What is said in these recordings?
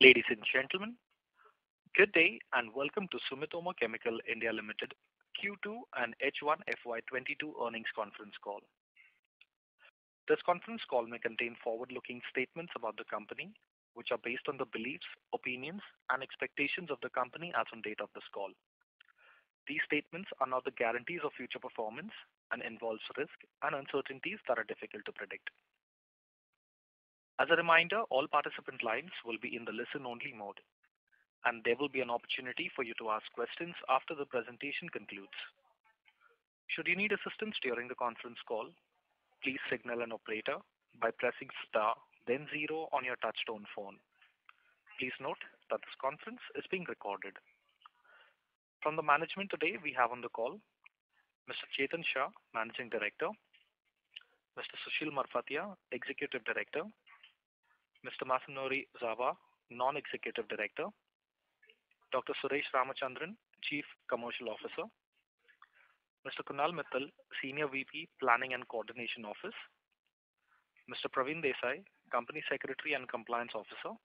Ladies and gentlemen, good day and welcome to Sumitomo Chemical India Limited Q2 and H1 FY22 earnings conference call. This conference call may contain forward-looking statements about the company, which are based on the beliefs, opinions, and expectations of the company as on date of this call. These statements are not the guarantees of future performance and involves risk and uncertainties that are difficult to predict. As a reminder, all participant lines will be in the listen-only mode, and there will be an opportunity for you to ask questions after the presentation concludes. Should you need assistance during the conference call, please signal an operator by pressing star, then zero on your touchtone phone. Please note that this conference is being recorded. From the management today, we have on the call Mr. Chetan Shah, Managing Director, Mr. Sushil Marfatia, Executive Director, Mr. Masanori Zawa, Non-Executive Director, Dr. Suresh Ramachandran, Chief Commercial Officer, Mr. Kunal Mittal, Senior VP, Planning and Coordination Office, Mr. Praveen Desai, Company Secretary and Compliance Officer,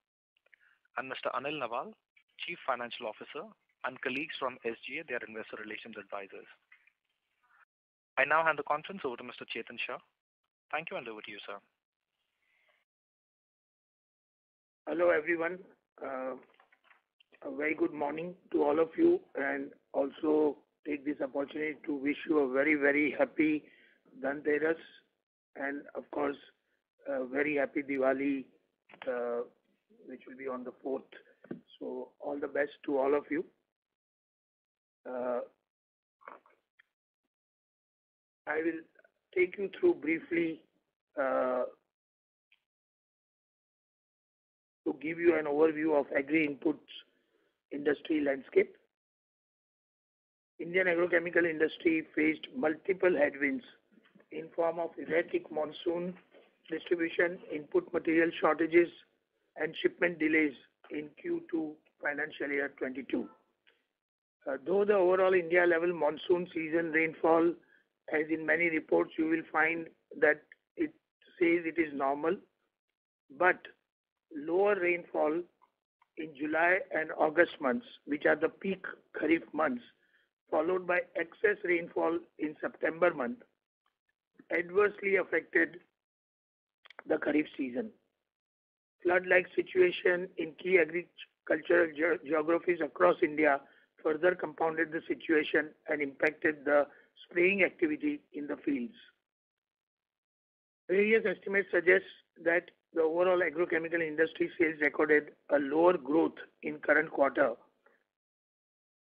and Mr. Anil Nawal, Chief Financial Officer, and colleagues from SGA, their Investor Relations Advisors. I now hand the conference over to Mr. Chetan Shah. Thank you, and over to you, sir. Hello everyone. A very good morning to all of you, and also take this opportunity to wish you a very, very happy Dhanteras and of course a very happy Diwali, which will be on the 4th. So all the best to all of you. I will take you through briefly to give you an overview of agri-inputs industry landscape. Indian agrochemical industry faced multiple headwinds in form of erratic monsoon, distribution, input material shortages, and shipment delays in Q2 financial year 22. Though the overall India level monsoon season rainfall, as in many reports you will find that it says it is normal, but lower rainfall in July and August months, which are the peak Kharif months, followed by excess rainfall in September month, adversely affected the Kharif season. Flood-like situation in key agricultural geographies across India further compounded the situation and impacted the spraying activity in the fields. Various estimates suggest that the overall agrochemical industry sales recorded a lower growth in current quarter,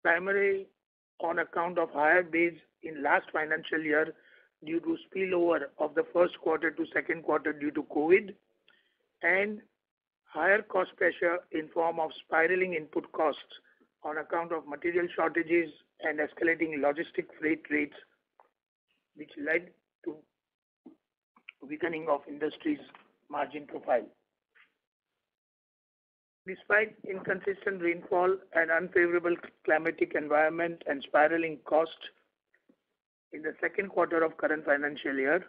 primarily on account of higher base in last financial year due to spillover of the first quarter to second quarter due to COVID, and higher cost pressure in form of spiraling input costs on account of material shortages and escalating logistic freight rates, which led to weakening of industry's margin profile. Despite inconsistent rainfall and unfavorable climatic environment and spiraling cost in the second quarter of current financial year,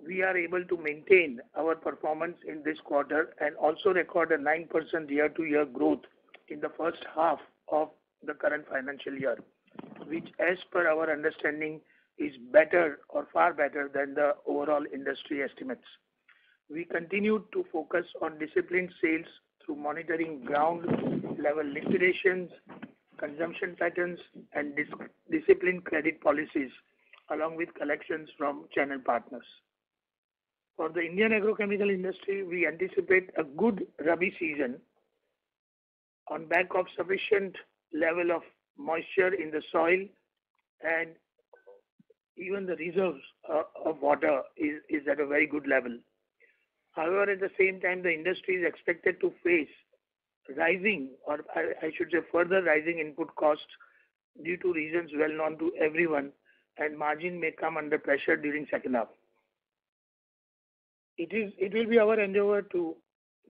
we are able to maintain our performance in this quarter and also record a 9% year-to-year growth in the first half of the current financial year, which as per our understanding is better or far better than the overall industry estimates. We continue to focus on disciplined sales through monitoring ground level liquidations, consumption patterns, and disciplined credit policies, along with collections from channel partners. For the Indian agrochemical industry, we anticipate a good Rabi season on back of sufficient level of moisture in the soil, and even the reserves of water is at a very good level. However, at the same time, the industry is expected to face rising, or I should say further rising input costs due to reasons well known to everyone, and margin may come under pressure during second half. It will be our endeavor to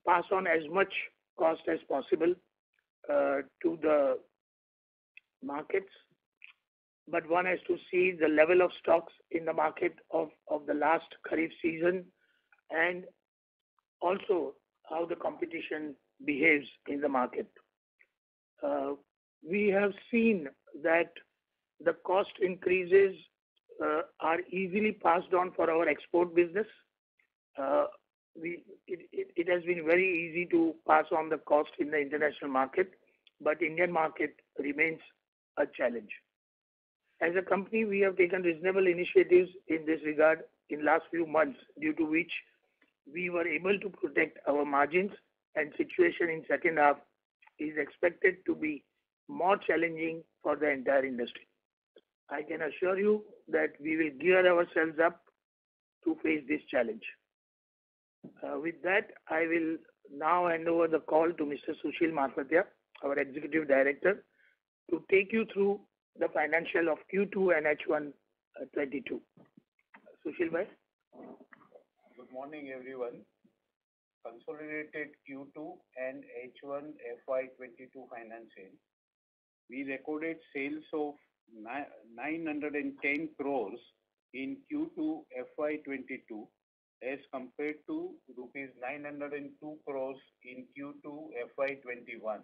pass on as much cost as possible to the markets, but one has to see the level of stocks in the market of the last Kharif season, and also how the competition behaves in the market. We have seen that the cost increases are easily passed on for our export business. Uh, it has been very easy to pass on the cost in the international market, but Indian market remains a challenge. As a company, we have taken reasonable initiatives in this regard in last few months, due to which we were able to protect our margins, and situation in second half is expected to be more challenging for the entire industry. I can assure you that we will gear ourselves up to face this challenge. With that, I will now hand over the call to Mr. Sushil Marfatia, our Executive Director, to take you through the financial of Q2 and H1 22. Sushil bhai. Good morning, everyone. Consolidated Q2 and H1 FY22 financial. We recorded sales of 910 crores in Q2 FY22 as compared to rupees 902 crores in Q2 FY21.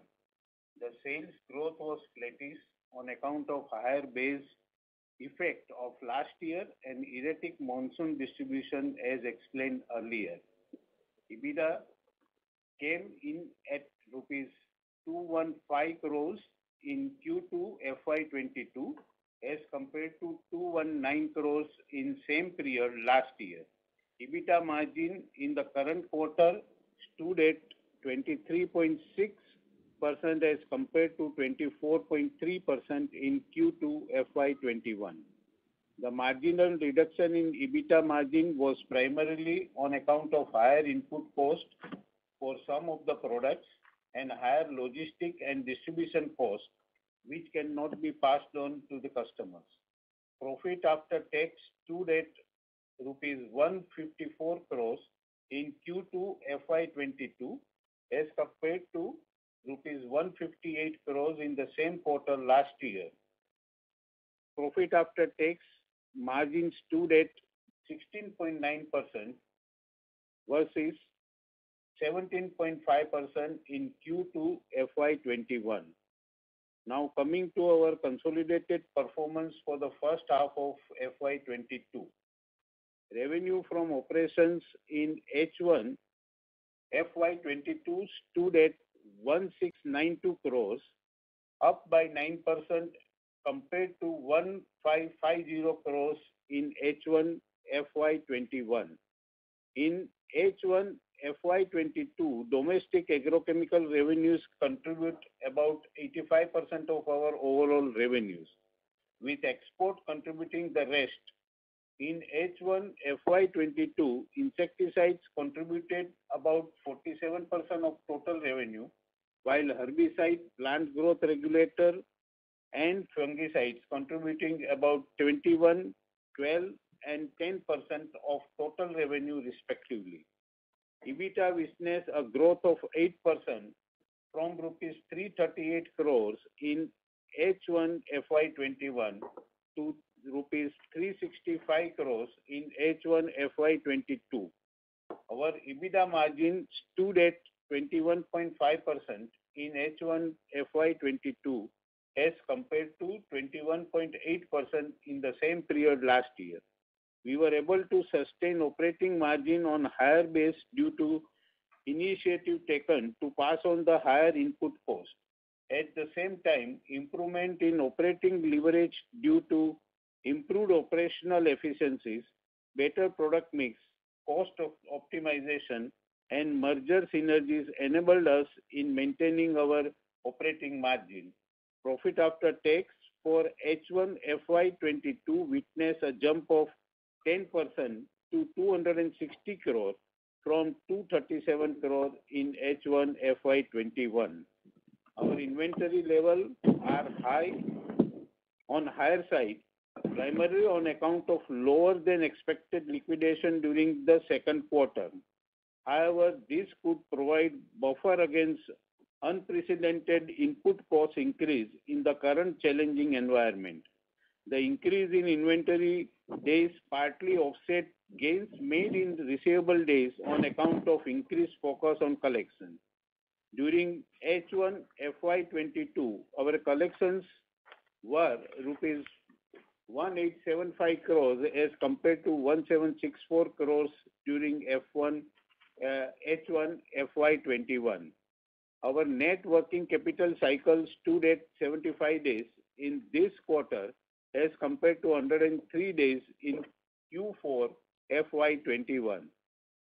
The sales growth was flattish on account of higher base effect of last year and erratic monsoon distribution as explained earlier. EBITDA came in at rupees 215 crores in Q2 FY22 as compared to 219 crores in same period last year. EBITDA margin in the current quarter stood at 23.6% as compared to 24.3% in Q2 FY21. The marginal reduction in EBITDA margin was primarily on account of higher input cost for some of the products and higher logistic and distribution costs, which cannot be passed on to the customers. Profit after tax stood at rupees 154 crores in Q2 FY22 as compared to rupees 158 crores in the same quarter last year. Profit after tax margin stood at 16.9% versus 17.5% in Q2 FY21. Now coming to our consolidated performance for the first half of FY22. Revenue from operations in H1 FY22 stood at 1692 crores, up by 9% compared to 1550 crores in H1 FY21. In H1 FY22, domestic agrochemical revenues contribute about 85% of our overall revenues, with export contributing the rest. In H1 FY22, insecticides contributed about 47% of total revenue, while herbicide, plant growth regulator, and fungicides contributing about 21, 12, and 10% of total revenue respectively. EBITDA witnessed a growth of 8% from rupees 338 crores in H1 FY21 to rupees 365 crores in H1 FY22. Our EBITDA margin stood at 21.5% in H1 FY22 as compared to 21.8% in the same period last year. We were able to sustain operating margin on higher base due to initiative taken to pass on the higher input cost. At the same time, improvement in operating leverage due to improved operational efficiencies, better product mix, cost of optimization, and merger synergies enabled us in maintaining our operating margin. Profit after tax for H1 FY22 witnessed a jump of 10% to 260 crore from 237 crore in H1 FY21. Our inventory level are higher side, primarily on account of lower than expected liquidation during the second quarter. However, this could provide buffer against unprecedented input cost increase in the current challenging environment. The increase in inventory days partly offset gains made in receivable days on account of increased focus on collection. During H1 FY22, our collections were rupees 1875 crores as compared to 1764 crores during H1 FY21. Our net working capital cycle stood at 75 days in this quarter as compared to 103 days in Q4 FY21.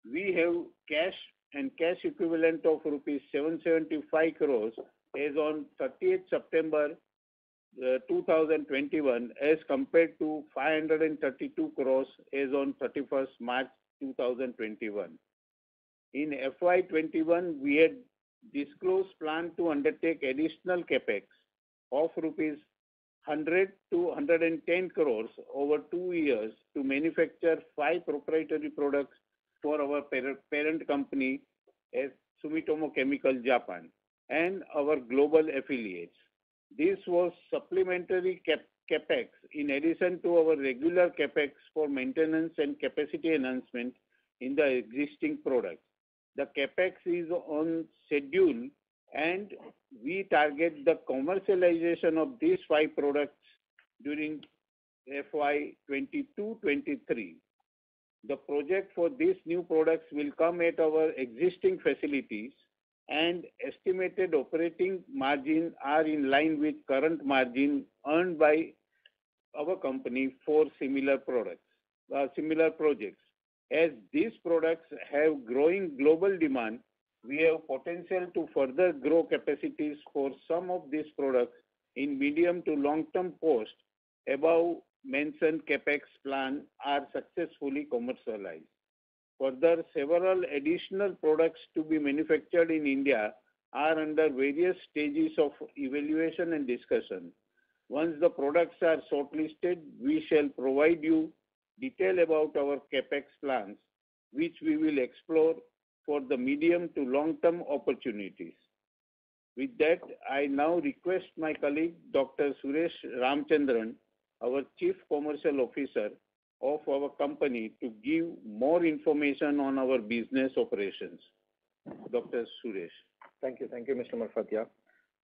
We have cash and cash equivalent of rupees 775 crores as on 30th September 2021 as compared to 532 crores as on 31st March 2021. In FY21, we had disclosed plan to undertake additional capex of rupees 100 to 110 crores over 2 years to manufacture 5 proprietary products for our parent company as Sumitomo Chemical Japan and our global affiliates. This was supplementary capex in addition to our regular capex for maintenance and capacity enhancement in the existing products. The capex is on schedule and we target the commercialization of these 5 products during FY 22-23. The project for these new products will come at our existing facilities and estimated operating margin are in line with current margin earned by our company for similar projects. As these products have growing global demand, we have potential to further grow capacities for some of these products in medium to long-term post above mentioned capex plan are successfully commercialized. Further, several additional products to be manufactured in India are under various stages of evaluation and discussion. Once the products are shortlisted, we shall provide you detail about our capex plans, which we will explore for the medium to long-term opportunities. With that, I now request my colleague, Dr. Suresh Ramachandran, our Chief Commercial Officer of our company, to give more information on our business operations. Dr. Suresh. Thank you, Mr. Marfatia.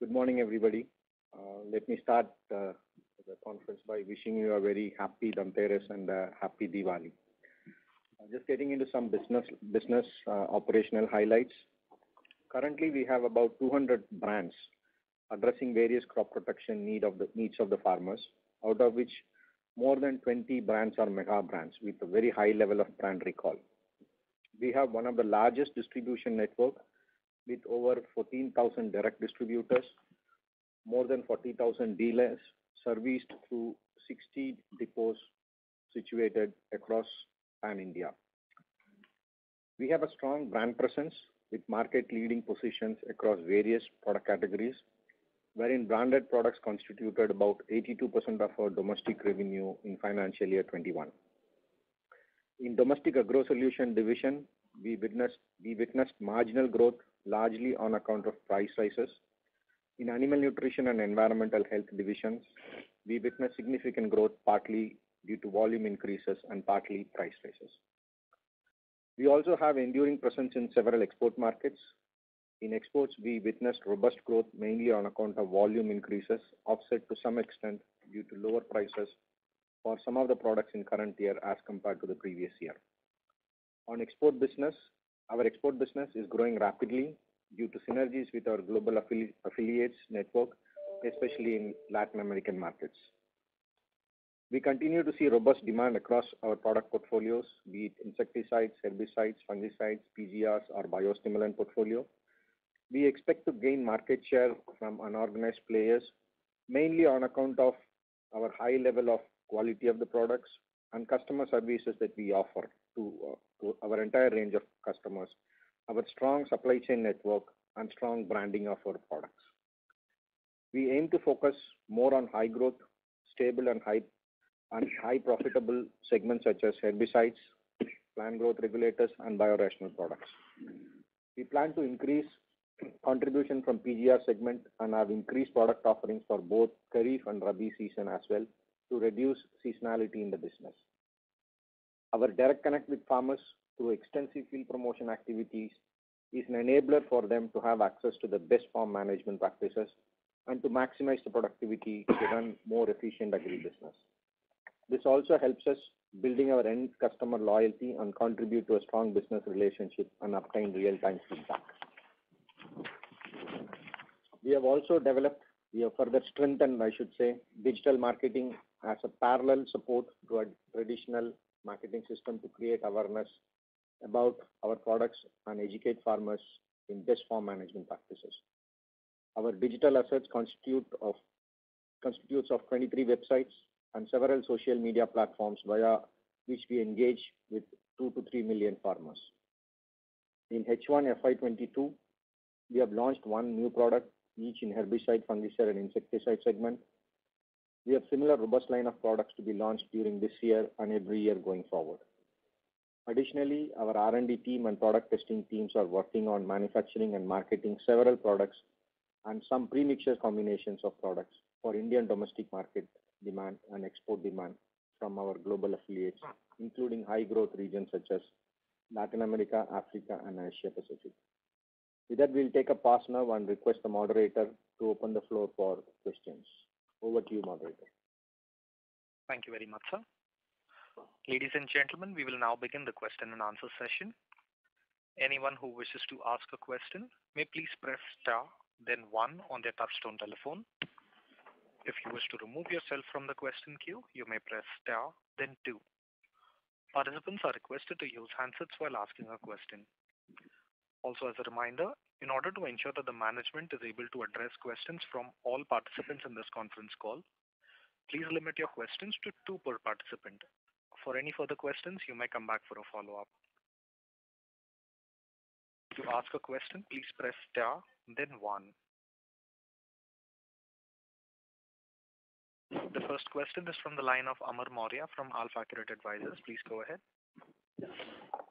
Good morning, everybody. Let me start the conference by wishing you a very happy Dhanteras and a happy Diwali. Just getting into some business operational highlights. Currently, we have about 200 brands addressing various crop protection needs of the farmers, out of which more than 20 brands are mega brands with a very high level of brand recall. We have one of the largest distribution network with over 14,000 direct distributors, more than 40,000 dealers serviced through 60 depots situated across pan-India. We have a strong brand presence with market-leading positions across various product categories, wherein branded products constituted about 82% of our domestic revenue in financial year 21. In domestic agro solution division, we witnessed marginal growth largely on account of price rises. In animal nutrition and environmental health divisions, we witnessed significant growth partly due to volume increases and partly price rises. We also have enduring presence in several export markets. In exports, we witnessed robust growth mainly on account of volume increases, offset to some extent due to lower prices for some of the products in current year as compared to the previous year. On export business, our export business is growing rapidly due to synergies with our global affiliates network, especially in Latin American markets. We continue to see robust demand across our product portfolios, be it insecticides, herbicides, fungicides, PGRs, or biostimulant portfolio. We expect to gain market share from unorganized players, mainly on account of our high level of quality of the products and customer services that we offer to our entire range of customers, our strong supply chain network, and strong branding of our products. We aim to focus more on high growth, stable and high profitable segments such as herbicides, plant growth regulators, and biorational products. We plan to increase contribution from PGR segment and have increased product offerings for both Kharif and Rabi season as well to reduce seasonality in the business. Our direct connect with farmers through extensive field promotion activities is an enabler for them to have access to the best farm management practices and to maximize the productivity to run more efficient agribusiness. This also helps us building our end customer loyalty and contribute to a strong business relationship and obtain real-time feedback. We have further strengthened, I should say, digital marketing as a parallel support to a traditional marketing system to create awareness about our products and educate farmers in best farm management practices. Our digital assets constitutes of 23 websites and several social media platforms via which we engage with 2 to 3 million farmers. In H1 FY22, we have launched one new product, each in herbicide, fungicide, and insecticide segment. We have similar robust line of products to be launched during this year and every year going forward. Additionally, our R&D team and product testing teams are working on manufacturing and marketing several products and some premixture combinations of products for Indian domestic market demand and export demand from our global affiliates, including high growth regions such as Latin America, Africa, and Asia Pacific. With that, we'll take a pause now and request the moderator to open the floor for questions. Over to you, moderator. Thank you very much, sir. Ladies and gentlemen, we will now begin the question and answer session. Anyone who wishes to ask a question may please press star, then 1 on their touchtone telephone. If you wish to remove yourself from the question queue, you may press star, then 2. Participants are requested to use handsets while asking a question. Also, as a reminder, in order to ensure that the management is able to address questions from all participants in this conference call, please limit your questions to 2 per participant. For any further questions, you may come back for a follow-up. To ask a question, please press star, then 1. The first question is from the line of Amar Maurya from AlfAccurate Advisors. Please go ahead.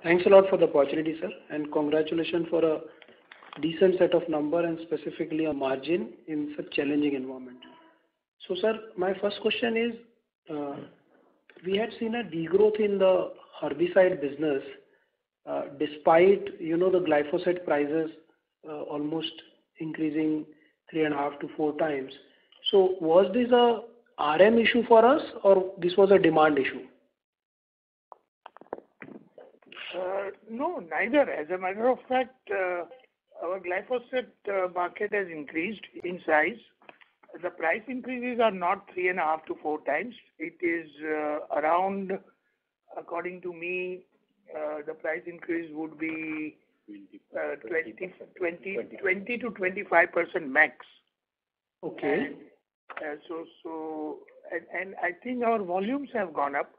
Thanks a lot for the opportunity, sir, and congratulations for a decent set of number and specifically a margin in such challenging environment. So, sir, my first question is, we had seen a degrowth in the herbicide business despite, the glyphosate prices almost increasing 3.5 to 4 times. So, was this a RM issue for us or this was a demand issue? No, neither. As a matter of fact, our glyphosate market has increased in size. The price increases are not 3.5 to 4 times. It is around, according to me, the price increase would be 20 to 25% max. Okay. And I think our volumes have gone up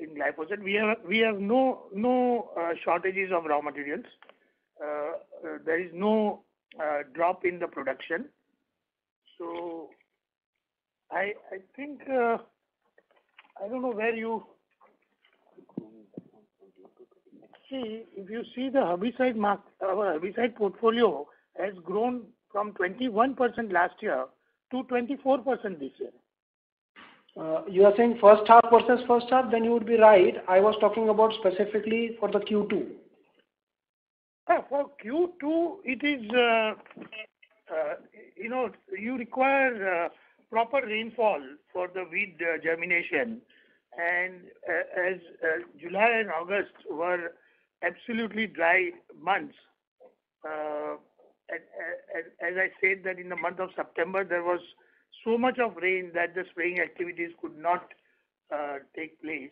in glyphosate. We have no shortages of raw materials. There is no drop in the production. So I think I don't know where you see. If you see the herbicide our herbicide portfolio has grown from 21% last year to 24% this year. You are saying first half versus first half, then you would be right. I was talking about specifically for the Q2. For Q2, it is, you require proper rainfall for the weed germination. And as July and August were absolutely dry months, as I said that in the month of September, there was so much of rain that the spraying activities could not take place.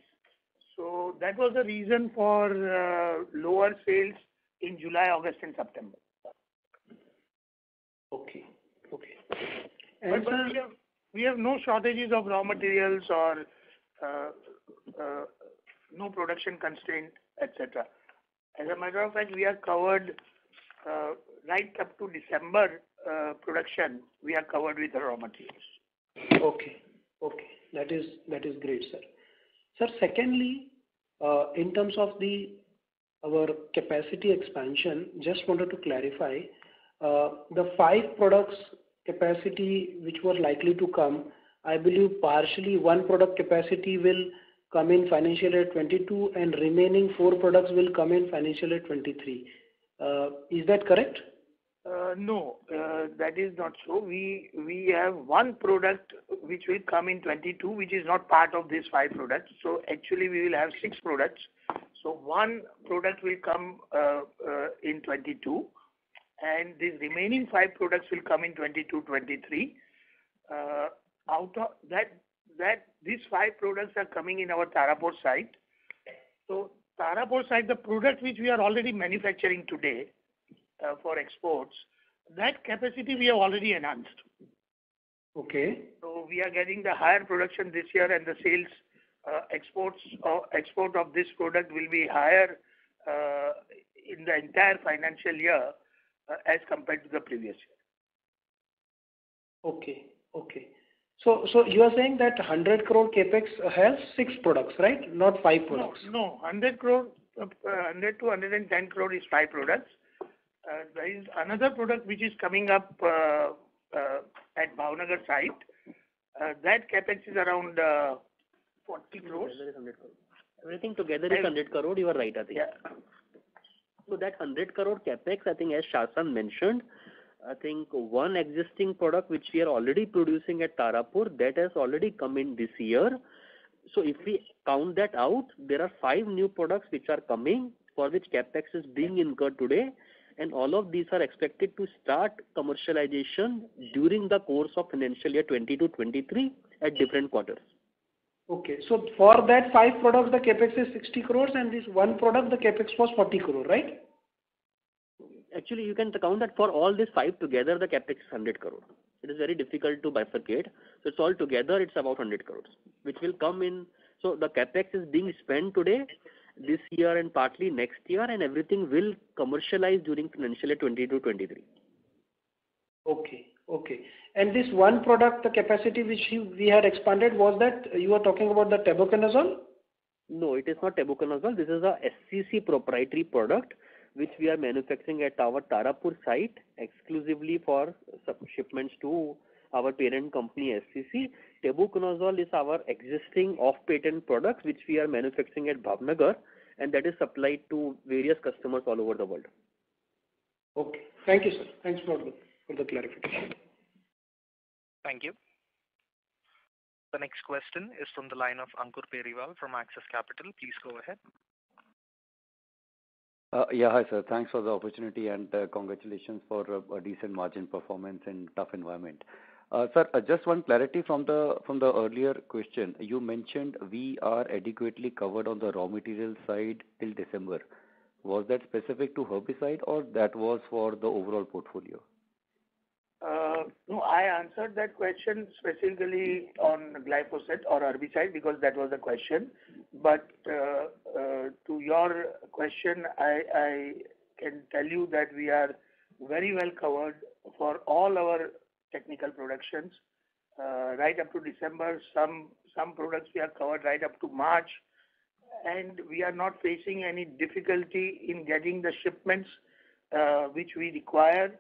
So that was the reason for lower sales in July, August, and September. Okay. But we have no shortages of raw materials or no production constraint, etc. As a matter of fact, we are covered right up to December production. We are covered with the raw materials. Okay. That is great, sir. Sir, secondly, in terms of our capacity expansion, just wanted to clarify the 5 products capacity which were likely to come. I believe partially one product capacity will come in financial year 22 and remaining 4 products will come in financial year 23. Is that correct? No, that is not so. We have one product which will come in 22, which is not part of these 5 products. So actually, we will have 6 products. So one product will come in 22, and the remaining 5 products will come in 22, 23. Out of that these 5 products are coming in our Tarapur site. So Tarapur site, the product which we are already manufacturing today for exports, that capacity we have already enhanced. Okay. So we are getting the higher production this year, and the sales export of this product will be higher in the entire financial year as compared to the previous year. Okay. Okay. So you are saying that 100 crore capex has 6 products, right? Not 5 products. No, 100 crore, 100 to 110 crore is 5 products. There is another product which is coming up at Bhavnagar site. That capex is around 40 crores. Everything together is 100 crore, you are right, I think. Yeah. So that 100 crore capex, I think as Shasan mentioned, I think one existing product which we are already producing at Tarapur, that has already come in this year. So if we count that out, there are 5 new products which are coming, for which capex is being incurred today, and all of these are expected to start commercialization during the course of financial year 22-23 at different quarters. Okay. So for that 5 products, the capex is 60 crores, and this one product, the capex was 40 crore, right? Actually, you can count that for all these 5 together, the capex is 100 crore. It is very difficult to bifurcate. So it's all together, it's about 100 crores, which will come in. So the capex is being spent today, this year and partly next year, and everything will commercialize during financial year 22-23. Okay. Okay. And this one product, the capacity which we had expanded, was that you are talking about the tebuconazole? No, it is not tebuconazole. This is a SCC proprietary product which we are manufacturing at our Tarapur site exclusively for shipments to our parent company SCC. Tebuconazole is our existing off-patent product which we are manufacturing at Bhavnagar, and that is supplied to various customers all over the world. Okay. Thank you, sir. Thanks for the clarification. Thank you. The next question is from the line of Ankur Periwal from Axis Capital. Please go ahead. Yeah, hi sir. Thanks for the opportunity and congratulations for a decent margin performance in tough environment. Sir, just one clarity from the earlier question. You mentioned we are adequately covered on the raw material side till December. Was that specific to herbicide or that was for the overall portfolio? No, I answered that question specifically on glyphosate or herbicide because that was the question. But to your question, I can tell you that we are very well covered for all our technical productions right up to December. Some products we are covered right up to March, and we are not facing any difficulty in getting the shipments which we require.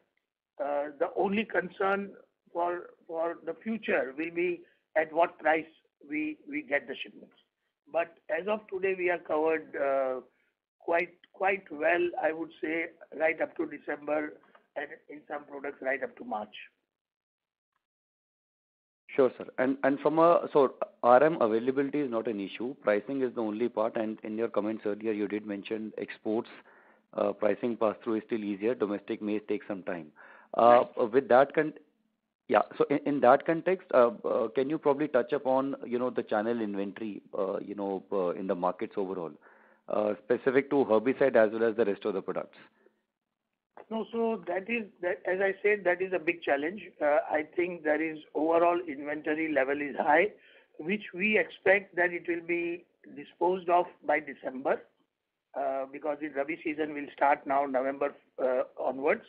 The only concern for the future will be at what price we get the shipments. But as of today, we are covered quite well, I would say, right up to December, and in some products right up to March. Sure, sir. And so RM availability is not an issue. Pricing is the only part. And in your comments earlier, you did mention exports pricing pass through is still easier. Domestic may take some time. With that so in that context, can you probably touch upon the channel inventory in the markets overall, specific to herbicide as well as the rest of the products? No, so that as I said, that is a big challenge. I think there is overall inventory level is high, which we expect that it will be disposed of by December, because the Rabi season will start now November onwards.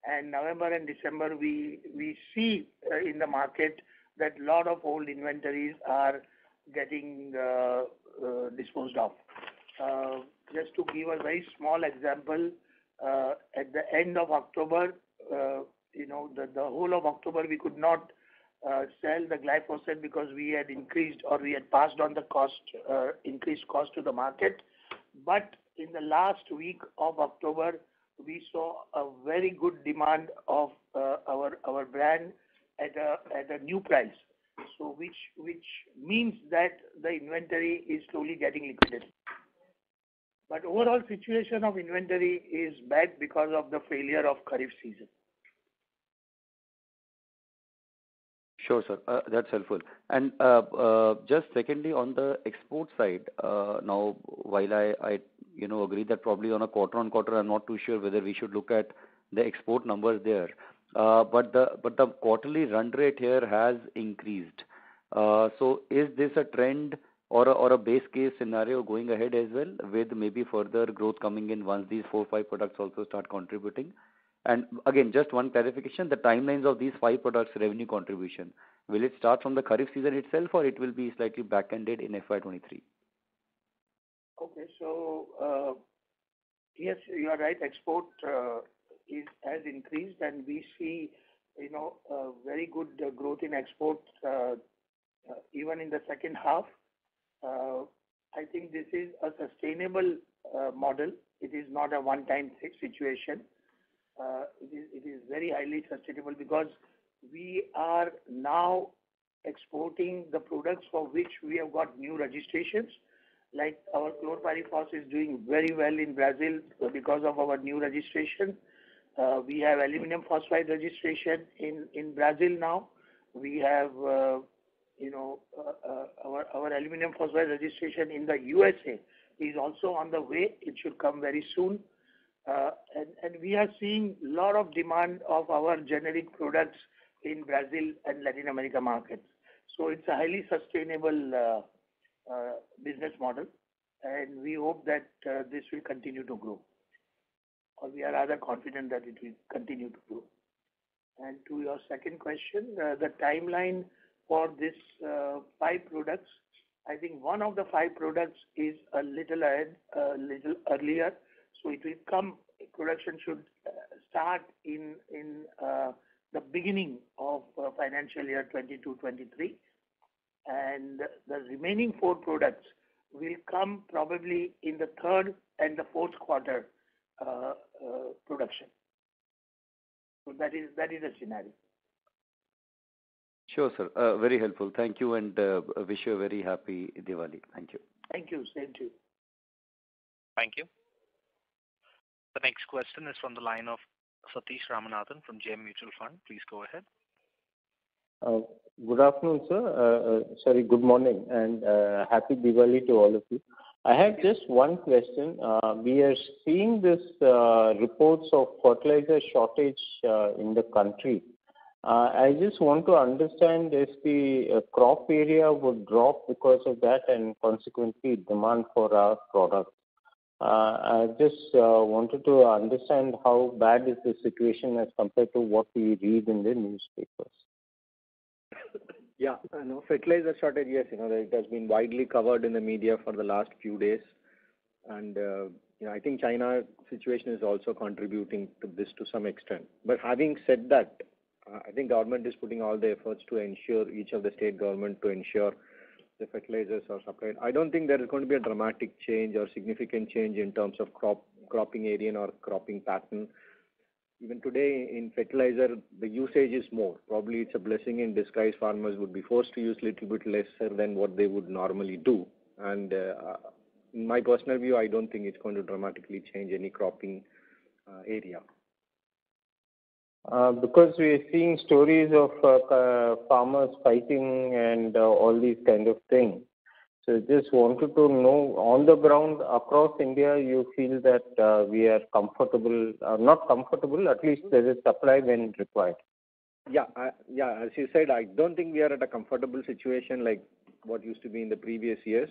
And November and December, we see in the market that a lot of old inventories are getting disposed of. Just to give a very small example, at the end of October, the whole of October we could not sell the glyphosate because we had increased or we had passed on the increased cost to the market. But in the last week of October, we saw a very good demand of our brand at a new price. So which means that the inventory is slowly getting liquidated. But overall situation of inventory is bad because of the failure of Kharif season. Sure, sir. That's helpful. And just secondly, on the export side, now, while I agree that probably on a quarter-on-quarter, I'm not too sure whether we should look at the export numbers there. But the quarterly run rate here has increased. So is this a trend or a base case scenario going ahead as well, with maybe further growth coming in once these 4-5 products also start contributing? And again, just one clarification, the timelines of these 5 products revenue contribution, will it start from the Kharif season itself, or it will be slightly back-ended in FY23? Okay, so yes, you are right. Export has increased, and we see very good growth in export even in the second half. I think this is a sustainable model. It is not a one-time situation. It is very highly sustainable because we are now exporting the products for which we have got new registrations. Like our chlorpyrifos is doing very well in Brazil because of our new registration. We have aluminum phosphide registration in Brazil now. We have our aluminum phosphide registration in the USA is also on the way. It should come very soon. And we are seeing a lot of demand of our generic products in Brazil and Latin America markets. So it's a highly sustainable business model, and we hope that this will continue to grow. Or we are rather confident that it will continue to grow. And to your second question, the timeline for this 5 products, I think one of the 5 products is a little ahead, a little earlier. So it will come, production should start in the beginning of financial year 22-23. And the remaining 4 products will come probably in the 3rd and the 4th quarter production. So that is the scenario. Sure, sir. Very helpful. Thank you, and wish you a very happy Diwali. Thank you. Thank you. Same to you. Thank you. The next question is from the line of Satish Ramanathan from JM Mutual Fund. Please go ahead. Good afternoon, sir. Sorry, good morning, and happy Diwali to all of you. I have just one question. We are seeing this reports of fertilizer shortage in the country. I just want to understand if the crop area would drop because of that and consequently demand for our products. I just wanted to understand how bad is the situation as compared to what we read in the newspapers. Yeah, fertilizer shortage, yes, it has been widely covered in the media for the last few days. And, I think China situation is also contributing to this to some extent. But having said that, I think government is putting all the efforts to ensure, each of the state government to ensure the fertilizers are supplied. I don't think there is going to be a dramatic change or significant change in terms of cropping area or cropping pattern. Even today in fertilizer, the usage is more. Probably it's a blessing in disguise. Farmers would be forced to use a little bit lesser than what they would normally do. And in my personal view, I don't think it's going to dramatically change any cropping area. Because we are seeing stories of farmers fighting and all these kind of things. So just wanted to know, on the ground across India, you feel that we are comfortable, not comfortable, at least there is supply when required. Yeah, as you said, I don't think we are at a comfortable situation like what used to be in the previous years.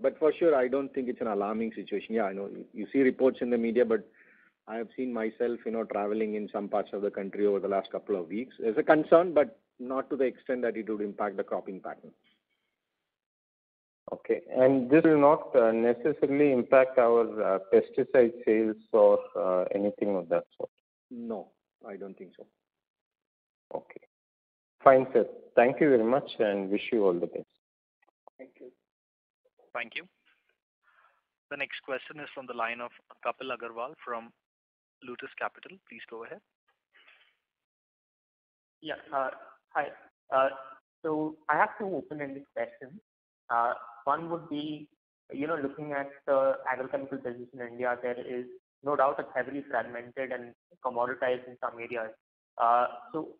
But for sure, I don't think it's an alarming situation. Yeah, I know you see reports in the media, but I have seen myself, traveling in some parts of the country over the last couple of weeks. There's a concern, but not to the extent that it would impact the cropping pattern. Okay, and this will not necessarily impact our pesticide sales or anything of that sort? No, I don't think so. Okay. Fine, sir. Thank you very much and wish you all the best. Thank you. Thank you. The next question is from the line of Kapil Agarwal from Lotus Capital. Please go ahead. Yeah. Hi. So I have two open-ended questions. One would be, looking at the agrochemical business in India, there is no doubt it's heavily fragmented and commoditized in some areas. So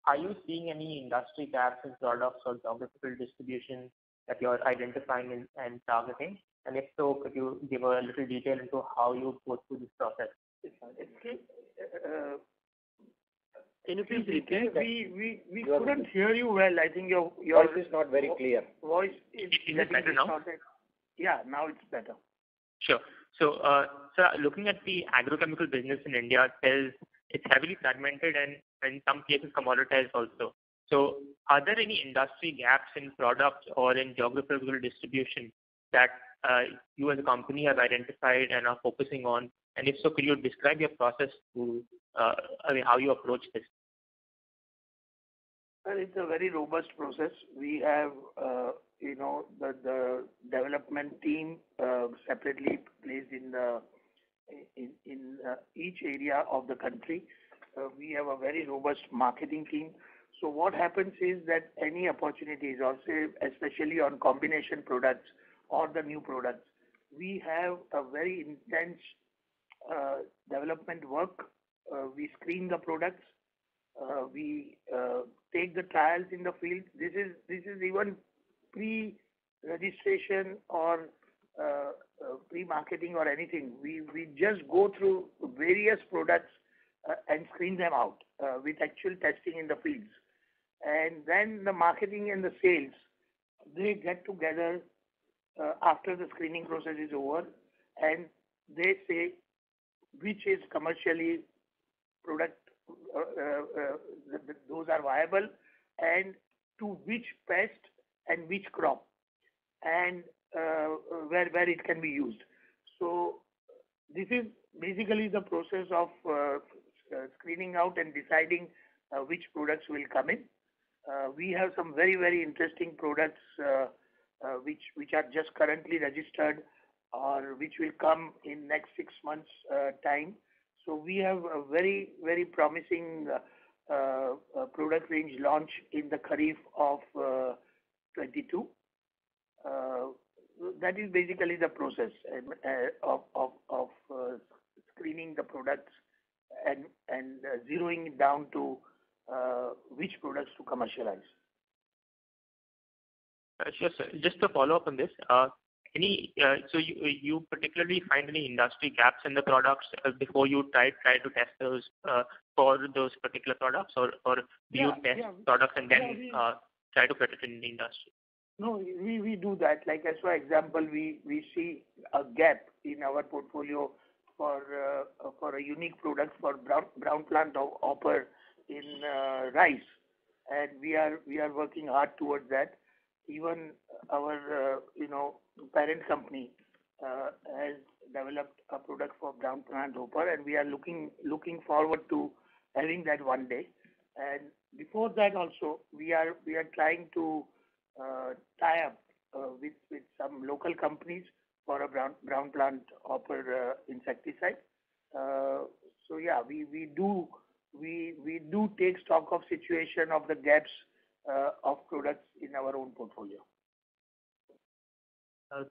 are you seeing any industry gaps in products or geographical distribution that you're identifying and targeting? And if so, could you give a little detail into how you go through this process? Can you please repeat? We couldn't hear you well. I think your Voice is not very clear. voice is Is it better now? distorted. Yeah, now it's better. Sure. So, looking at the agrochemical business in India, it's heavily fragmented and in some cases commoditized also. So, are there any industry gaps in products or in geographical distribution that you as a company have identified and are focusing on? And if so, could you describe your process to, how you approach this? Well, it's a very robust process. We have, the development team separately placed in each area of the country. We have a very robust marketing team. So what happens is that any opportunities, also especially on combination products or the new products, we have a very intense development work. We screen the products. We take the trials in the field. This is even pre-registration or pre-marketing or anything. We just go through various products and screen them out with actual testing in the fields. And then the marketing and the sales, they get together after the screening process is over, and they say which is commercially product, those are viable, and to which pest and which crop, and where it can be used. So this is basically the process of screening out and deciding which products will come in. We have some very, very interesting products which are just currently registered or which will come in next 6 months time. So we have a very, very promising product range launch in the Kharif of 22. That is basically the process of screening the products and zeroing it down to which products to commercialize. Sure, sir. Just to follow up on this, so you particularly find any industry gaps in the products before you try to test those for those particular products, or do you test products and then try to put it in the industry? No, we do that. Like as for example, we see a gap in our portfolio for a unique product for brown plant hopper in rice, and we are working hard towards that. Even our parent company has developed a product for brown plant hopper, and we are looking forward to having that one day. And before that also, we are trying to tie up with some local companies for a brown plant hopper insecticide. So yeah, we do take stock of situation of the gaps of products in our own portfolio.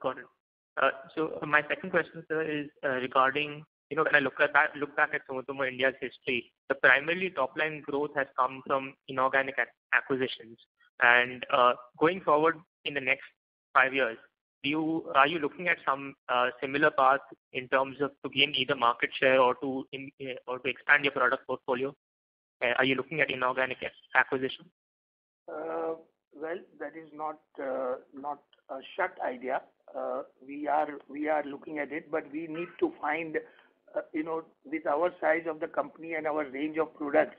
Got it. So my second question, sir, is regarding, when I look back at Sumitomo India's history, the primarily top line growth has come from inorganic acquisitions. And going forward in the next 5 years, are you looking at some similar path in terms of to gain either market share or to expand your product portfolio? Are you looking at inorganic acquisition? Well, that is not a shut idea. We are looking at it, but we need to find, with our size of the company and our range of products,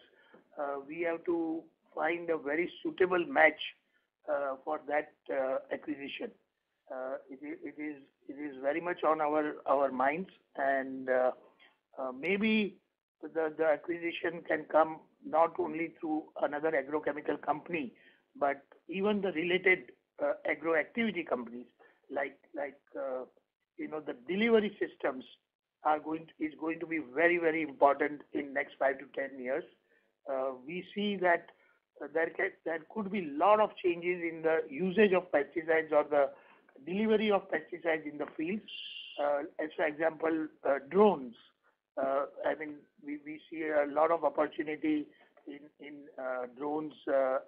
we have to find a very suitable match for that acquisition. It is very much on our minds, and maybe the acquisition can come not only through another agrochemical company, but even the related agro activity companies like the delivery systems is going to be very, very important in next 5 to 10 years. We see that there could be a lot of changes in the usage of pesticides or the delivery of pesticides in the fields. As for example, drones. We see a lot of opportunity in drones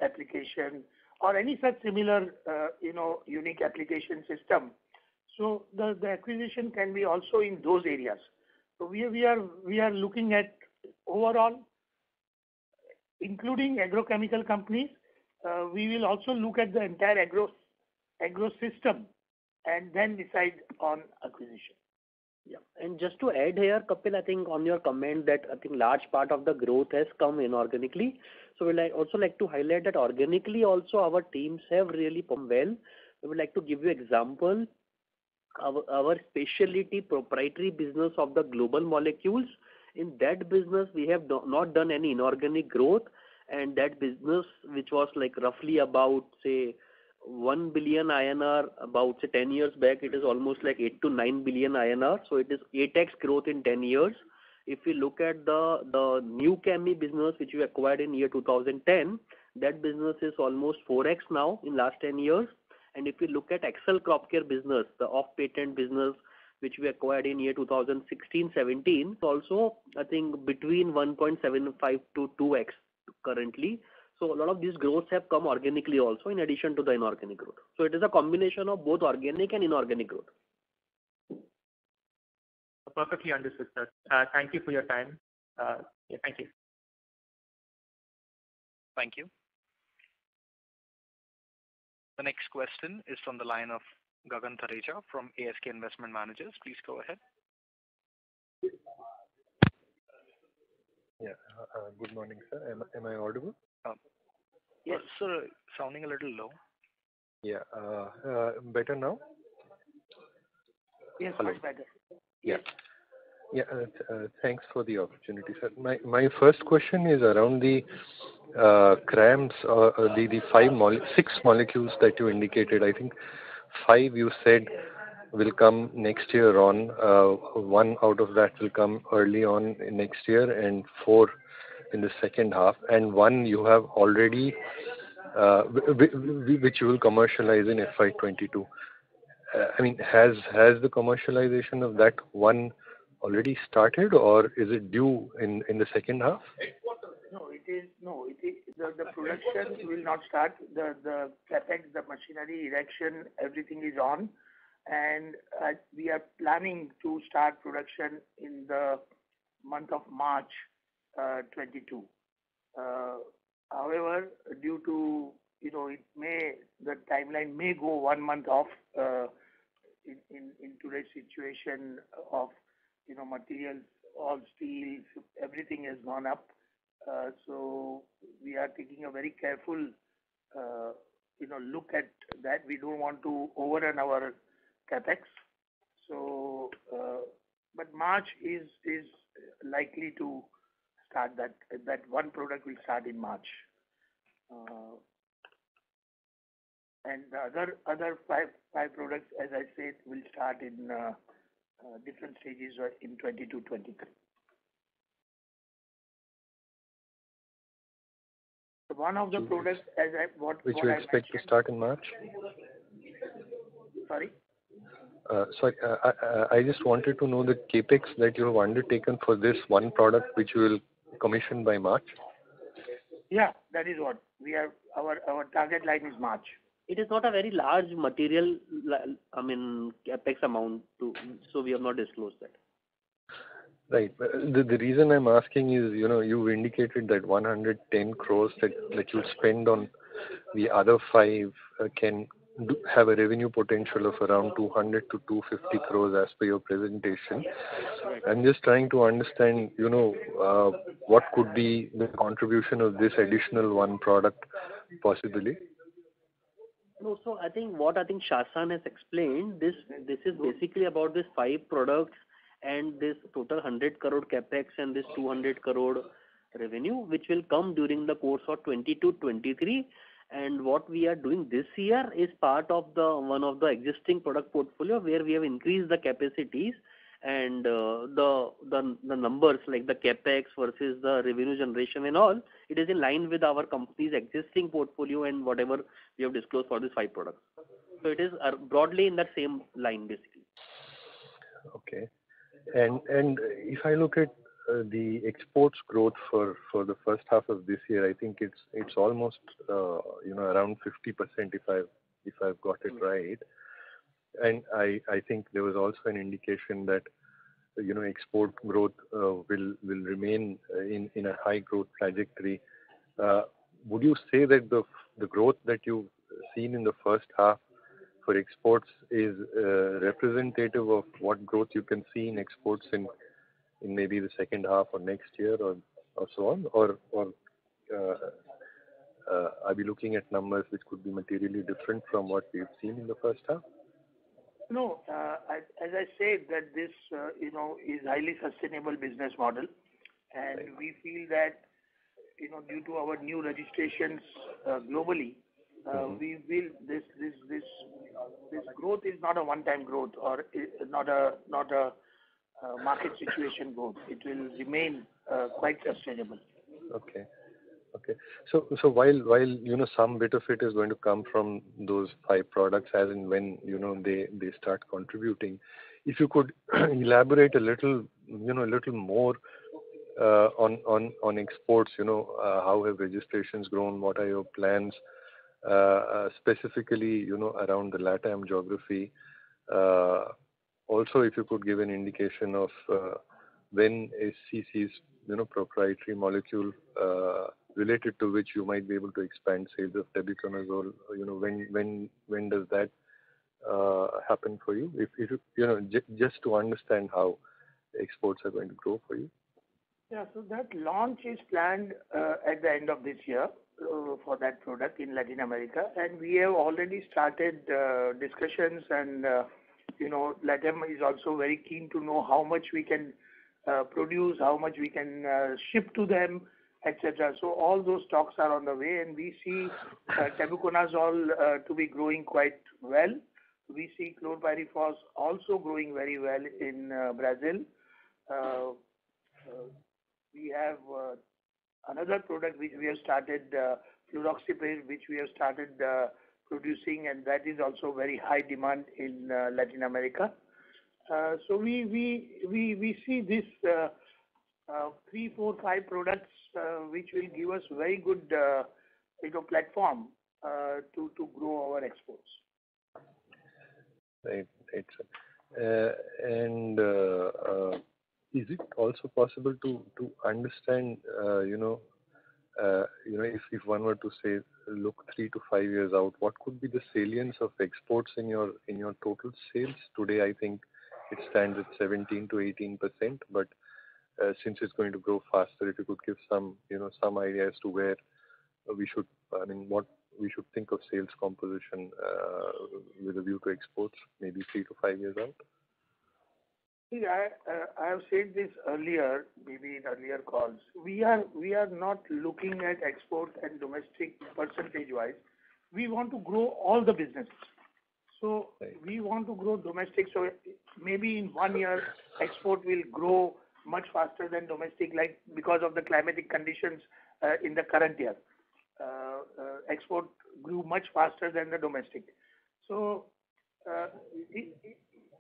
application or any such similar, unique application system. So the acquisition can be also in those areas. So we are looking at overall, including agrochemical companies. We will also look at the entire agro system and then decide on acquisition. Yeah. And just to add here, Kapil, I think on your comment that I think large part of the growth has come inorganically. So we'd also like to highlight that organically also our teams have really performed well. We would like to give you example. Our specialty proprietary business of the global molecules, in that business we have not done any inorganic growth, and that business, which was like roughly about say 1 billion INR about say 10 years back, it is almost like 8 to 9 billion INR. So it is 8x growth in 10 years. If we look at the new Chemi business which we acquired in year 2010, that business is almost 4x now in last 10 years. And if we look at Excel Crop Care business, the off-patent business which we acquired in year 2016-17, also I think between 1.75 to 2x currently. So a lot of these growths have come organically also in addition to the inorganic growth. So it is a combination of both organic and inorganic growth. Perfectly understood, sir. Thank you for your time. Thank you. Thank you. The next question is from the line of Gagan Thareja from ASK Investment Managers. Please go ahead. Yeah. Good morning, sir. Am I audible? Yes, sir. Sounding a little low. Yeah. Better now? Yes, Hello. much better. Yeah. Yeah. Thanks for the opportunity, sir. My first question is around the CRAMS, the 6 molecules that you indicated. I think 5 you said will come next year on. 1 out of that will come early on next year, and 4 in the second half, and 1 you have already, which you will commercialize in FY22. Has the commercialization of that 1 already started, or is it due in the second half? The production will not start. The capex, the machinery erection, everything is on, and we are planning to start production in the month of March 22. However, due to the timeline may go 1 month off in today's situation of materials, all steel, everything has gone up. So we are taking a very careful look at that. We don't want to overrun our capex. So, but March is likely to start that 1 product will start in March. And the other five products, as I said, will start in different stages in 22-23. So one of the products, which you expect to start in March? Sorry? Sorry, I just wanted to know the capex that you have undertaken for this 1 product which you will commission by March. Yeah, that is what we are. Our target line is March. It is not a very large material, capex amount so we have not disclosed that. Right. The reason I'm asking is, you indicated that 110 crores that you spend on the other 5 can have a revenue potential of around 200 to 250 crores as per your presentation. I'm just trying to understand, what could be the contribution of this additional 1 product possibly? No, so I think Shashank has explained, this is basically about these 5 products and this total 100 crore capex and this 200 crore revenue, which will come during the course of 22-23. And what we are doing this year is part of one of the existing product portfolio where we have increased the capacities, and the numbers like the capex versus the revenue generation and all, it is in line with our company's existing portfolio and whatever we have disclosed for these 5 products. So it is broadly in that same line basically. Okay. And if I look at the exports growth for the first half of this year, I think it's almost around 50% if I've got it right. And I think there was also an indication that export growth will remain in a high growth trajectory. Would you say that the growth that you've seen in the first half for exports is representative of what growth you can see in exports in maybe the second half or next year or so on, or are we looking at numbers which could be materially different from what we've seen in the first half? No, as I said that this is highly sustainable business model, and we feel that due to our new registrations globally, we will this growth is not a one-time growth or not a market situation growth. It will remain quite sustainable. Okay. So while some bit of it is going to come from those 5 products as and when they start contributing, if you could elaborate a little more on exports, how have registrations grown, what are your plans specifically around the LATAM geography. Also, if you could give an indication of when SCC's proprietary molecule related to which you might be able to expand sales of tebuconazole, when does that happen for you? If just to understand how exports are going to grow for you. Yeah, so that launch is planned at the end of this year for that product in Latin America, and we have already started discussions, and LATAM is also very keen to know how much we can produce, how much we can ship to them, etc. So all those talks are on the way, and we see tebuconazole to be growing quite well. We see chlorpyrifos also growing very well in Brazil. We have another product which we have started, fluroxypyr, which we have started producing, and that is also very high demand in Latin America. So we see this 3, 4, 5 products which will give us very good platform to grow our exports. Right. And is it also possible to understand, if one were to say look 3 to 5 years out, what could be the salience of exports in your total sales? Today, I think it stands at 17 to 18%, but since it's going to grow faster, if you could give some idea as to where what we should think of sales composition with a view to exports, maybe 3 to 5 years out. See, I have said this earlier, maybe in earlier calls. We are not looking at export and domestic percentage-wise. We want to grow all the businesses. So we want to grow domestic. So maybe in 1 year, export will grow much faster than domestic, like because of the climatic conditions in the current year. Export grew much faster than the domestic. So it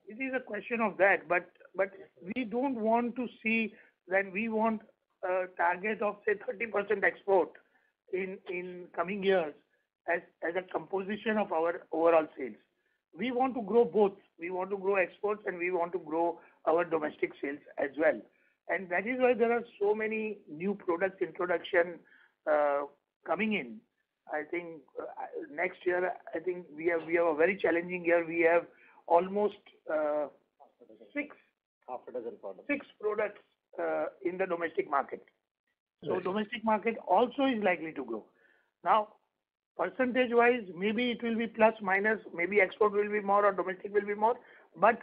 is a question of that, but we don't want to see that we want a target of say 30% export in coming years as a composition of our overall sales. We want to grow both. We want to grow exports and we want to grow our domestic sales as well. And that is why there are so many new products introduction coming in. I think next year, I think we have a very challenging year. We have almost 6 products in the domestic market. So domestic market also is likely to grow. Now, percentage-wise, maybe it will be plus minus. Maybe export will be more or domestic will be more. But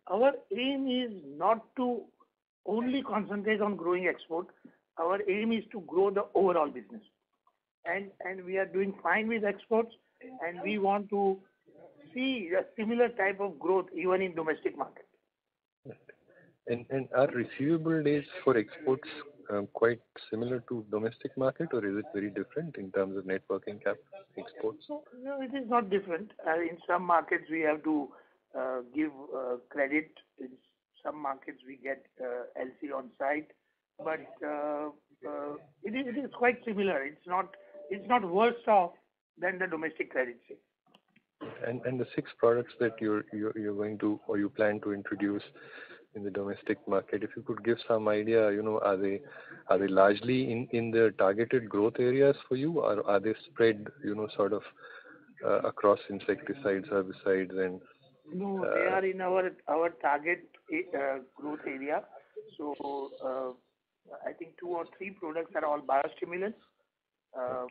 Our aim is not to only concentrate on growing export. Our aim is to grow the overall business. And we are doing fine with exports, and we want to see a similar type of growth even in domestic market. And are receivable days for exports quite similar to domestic market, or is it very different in terms of net working capital exports? No, it is not different. In some markets we have to give credit. In some markets we get LC on site, but it is quite similar. It's not worse off than the domestic credit sale. And the 6 products that you're going to, or you plan to introduce in the domestic market, if you could give some idea, are they largely in the targeted growth areas for you, or are they spread, sort of across insecticides, herbicides, and? No, they are in our target growth area. So I think 2 or 3 products are all biostimulants,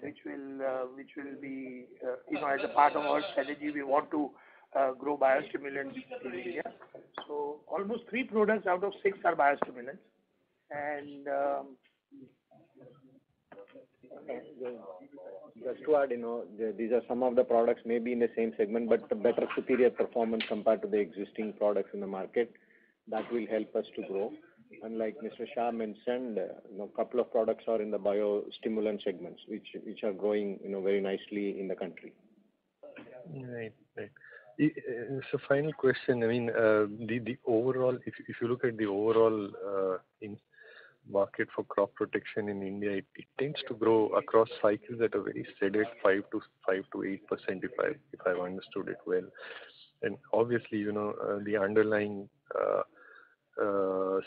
which will be as a part of our strategy. We want to grow biostimulants in India. So almost 3 products out of 6 are biostimulants, and just to add, these are some of the products maybe in the same segment, but the better superior performance compared to the existing products in the market. That will help us to grow. And like Mr. Shah mentioned, a couple of products are in the biostimulant segments, which are growing, very nicely in the country. Right. So final question. I mean, the overall, if you look at the overall market for crop protection in India, it tends to grow across cycles at a very steady 5 to 8%, if I've understood it well. And obviously, the underlying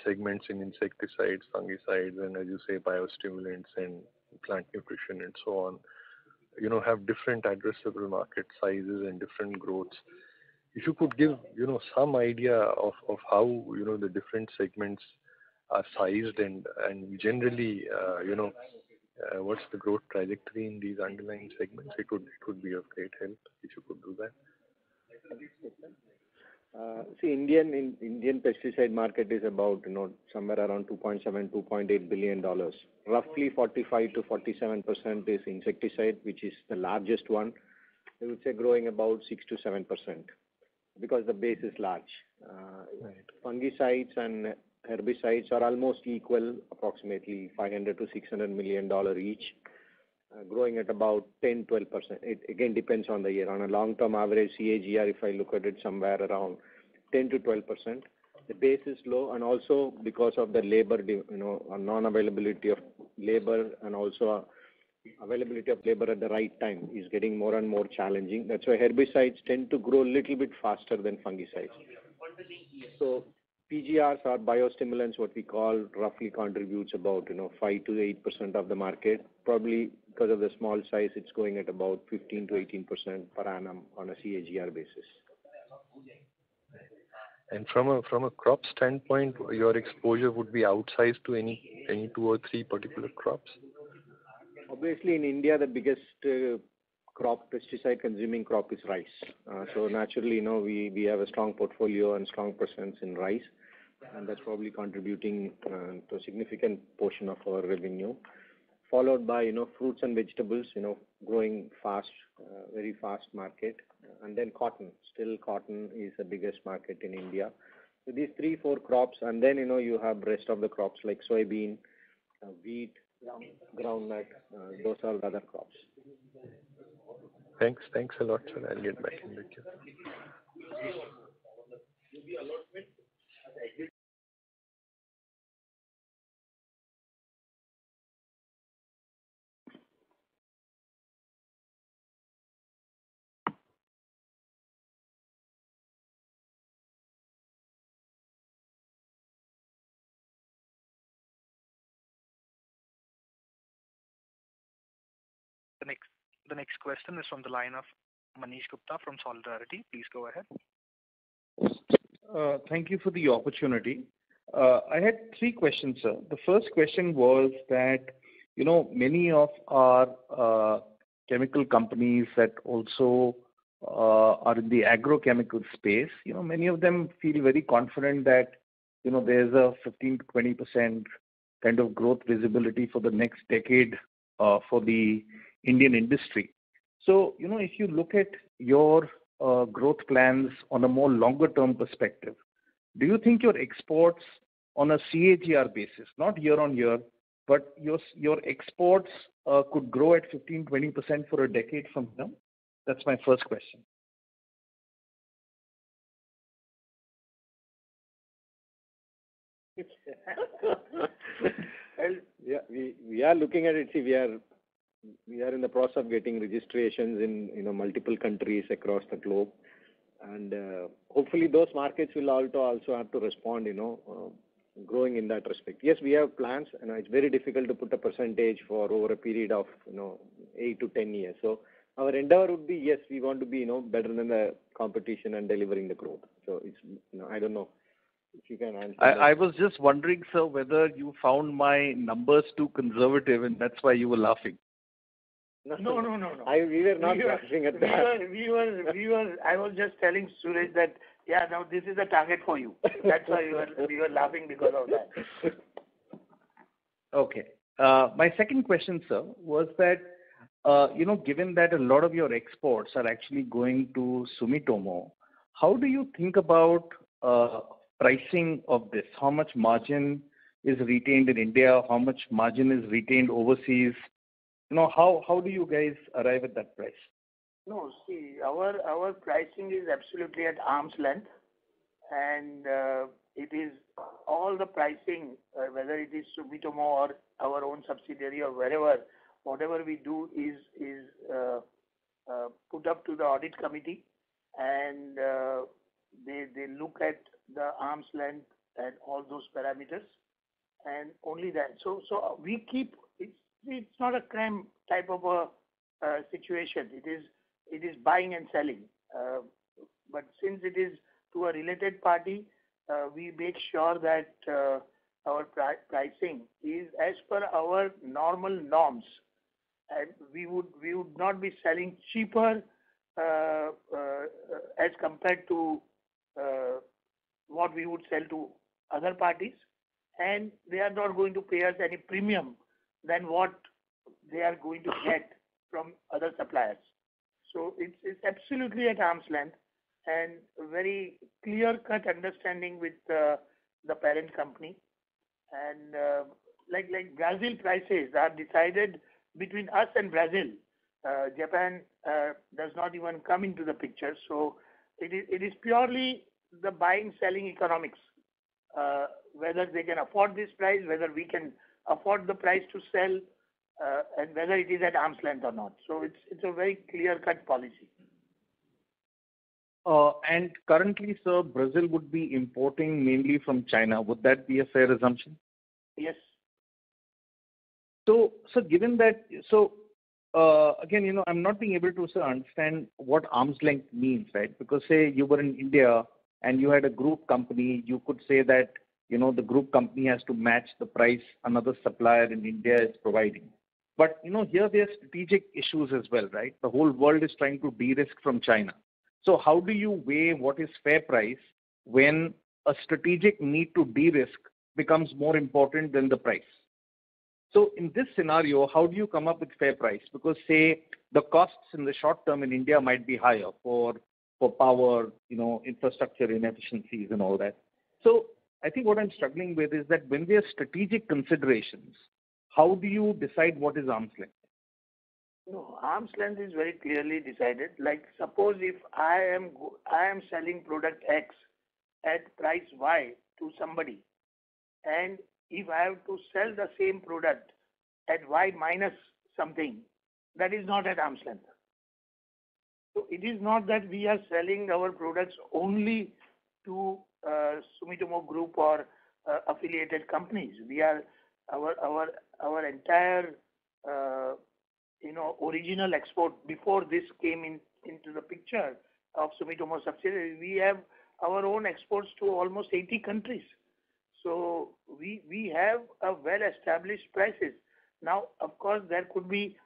segments in insecticides, fungicides, and as you say, biostimulants and plant nutrition and so on, have different addressable market sizes and different growths. If you could give, some idea of how, the different segments are sized and generally, what's the growth trajectory in these underlying segments, it would be of great help if you could do that. See, Indian pesticide market is about, somewhere around $2.8 billion. Roughly 45 to 47% is insecticide, which is the largest one. I would say growing about 6 to 7% because the base is large. Right. Fungicides and herbicides are almost equal, approximately $500 to $600 million each, growing at about 10-12%. It again depends on the year. On a long-term average CAGR, if I look at it, somewhere around 10 to 12%. The base is low, and also because of the labor, non-availability of labor, and also availability of labor at the right time is getting more and more challenging. That's why herbicides tend to grow a little bit faster than fungicides. So PGRs or biostimulants, what we call, roughly contributes about 5 to 8% of the market. Probably because of the small size, it's going at about 15 to 18% per annum on a CAGR basis. And from a crop standpoint, your exposure would be outsized to any 2 or 3 particular crops? Obviously, in India, the biggest crop, pesticide consuming crop is rice. So naturally, we have a strong portfolio and strong presence in rice, and that's probably contributing to a significant portion of our revenue. Followed by, fruits and vegetables, growing fast, very fast market. And then cotton. Still, cotton is the biggest market in India. So these 3-4 crops, and then, you have rest of the crops like soybean, wheat, groundnut, those are the other crops. Thanks a lot, sir. I'll get back in the queue. The next question is from the line of Manish Gupta from Solidarity. Please go ahead. Thank you for the opportunity. I had 3 questions, sir. The first question was that, many of our chemical companies that also are in the agrochemical space, many of them feel very confident that, there's a 15 to 20% kind of growth visibility for the next decade for the Indian industry. So, if you look at your growth plans on a more longer term perspective, do you think your exports on a CAGR basis, not year on year, but your exports could grow at 15-20% for a decade from now? That's my first question. Well, yeah, we are looking at it. See, we are in the process of getting registrations in multiple countries across the globe, and hopefully those markets will also have to respond. Growing in that respect. Yes, we have plans, and it's very difficult to put a percentage for over a period of 8 to 10 years. So our endeavor would be, yes, we want to be better than the competition and delivering the growth. So it's I don't know if you can answer. I was just wondering, sir, whether you found my numbers too conservative, and that's why you were laughing. No. We were not laughing at that. I was just telling Suresh that, now this is the target for you. That's why we were laughing because of that. Okay. My second question, sir, was that, given that a lot of your exports are actually going to Sumitomo, how do you think about pricing of this? How much margin is retained in India? How much margin is retained overseas? How do you guys arrive at that price? No, see, our pricing is absolutely at arm's length, and it is all the pricing, whether it is Sumitomo or our own subsidiary or wherever, whatever we do is put up to the audit committee, and they look at the arm's length and all those parameters, and only that. So we keep it's not a crime type of a situation. It is buying and selling. But since it is to a related party, we make sure that our pricing is as per our normal norms. And we would not be selling cheaper as compared to what we would sell to other parties. And they are not going to pay us any premium than what they are going to get from other suppliers. So it's absolutely at arm's length and very clear-cut understanding with the parent company. And like Brazil prices are decided between us and Brazil. Japan does not even come into the picture. So it is purely the buying selling economics. Whether they can afford this price, whether we can afford the price to sell, and whether it is at arm's length or not. So it's a very clear-cut policy. And currently, sir, Brazil would be importing mainly from China. Would that be a fair assumption? Yes. So given that, again, I'm not being able to, sir, understand what arm's length means, right? Because say you were in India and you had a group company, you could say that, the group company has to match the price another supplier in India is providing. But, here there are strategic issues as well, right? The whole world is trying to de-risk from China. So how do you weigh what is fair price when a strategic need to de-risk becomes more important than the price? So in this scenario, how do you come up with fair price? Because say the costs in the short term in India might be higher for power, infrastructure inefficiencies and all that. So I think what I'm struggling with is that when there are strategic considerations, how do you decide what is arm's length? No, arm's length is very clearly decided. Like suppose if I am selling product X at price Y to somebody, and if I have to sell the same product at Y minus something, that is not at arm's length. So it is not that we are selling our products only to Sumitomo Group or affiliated companies. We are our entire original export before this came into the picture of Sumitomo subsidiary. We have our own exports to almost 80 countries. So we have a well-established prices. Now, of course, there could be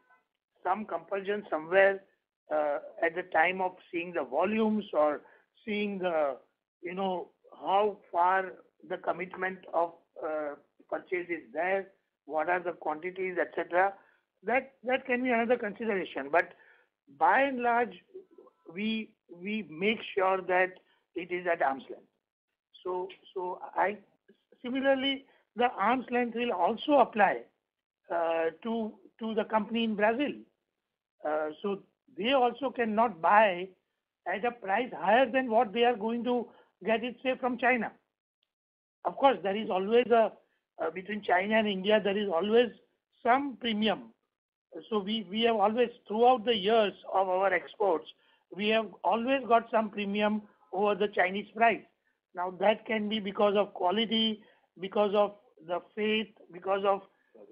some compulsion somewhere at the time of seeing the volumes or seeing the, how far the commitment of purchase is there, what are the quantities, etc. That can be another consideration. But by and large, we make sure that it is at arm's length. So similarly, the arm's length will also apply to the company in Brazil. So they also cannot buy at a price higher than what they are going to get it, say, from China. Of course, there is always between China and India, there is always some premium. So we have always, throughout the years of our exports, we have always got some premium over the Chinese price. Now that can be because of quality, because of the faith, because of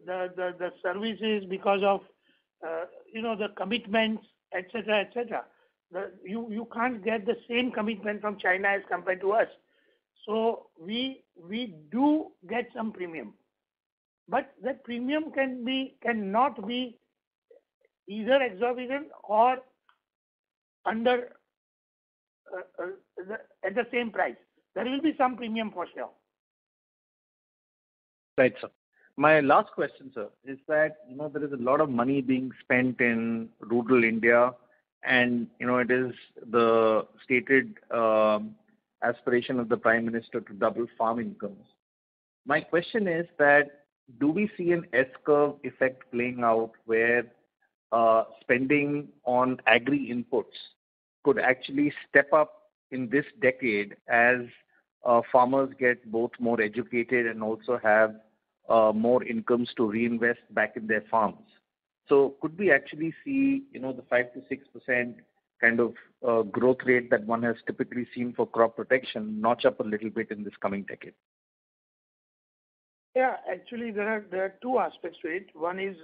the services, because of the commitments, etc., etc. You can't get the same commitment from China as compared to us. So we do get some premium, but that premium cannot be either exorbitant or under at the same price. There will be some premium for sure. Right, sir. My last question, sir, is that there is a lot of money being spent in rural India, and it is the stated aspiration of the Prime Minister to double farm incomes. My question is that, do we see an S-curve effect playing out where spending on agri inputs could actually step up in this decade as farmers get both more educated and also have more incomes to reinvest back in their farms? So could we actually see, the 5 to 6% kind of growth rate that one has typically seen for crop protection notch up a little bit in this coming decade? Yeah, actually there are two aspects to it. One is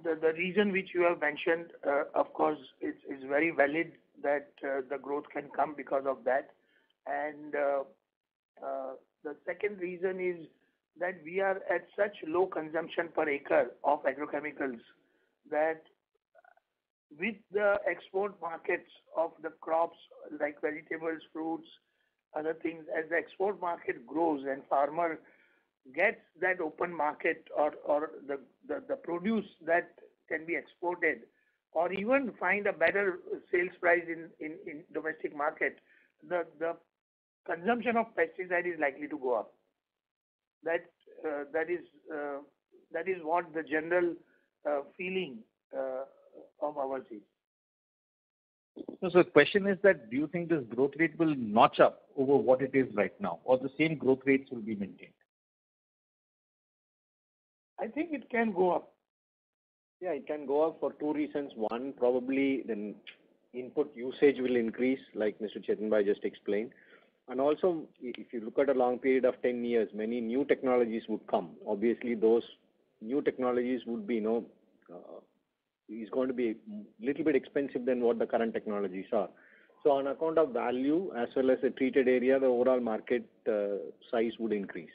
the reason which you have mentioned. Of course, is very valid that the growth can come because of that, and the second reason is that we are at such low consumption per acre of agrochemicals that with the export markets of the crops like vegetables, fruits, other things, as the export market grows and farmer gets that open market or the produce that can be exported, or even find a better sales price in domestic market, the consumption of pesticide is likely to go up. That is what the general feeling of ours is. So the question is that, do you think this growth rate will notch up over what it is right now, or the same growth rates will be maintained? I think it can go up. Yeah, it can go up for two reasons. One, probably the input usage will increase, like Mr. Chetanbhai just explained. And also, if you look at a long period of 10 years, many new technologies would come. Obviously, those new technologies would be, is going to be a little bit expensive than what the current technologies are. So on account of value as well as the treated area, the overall market size would increase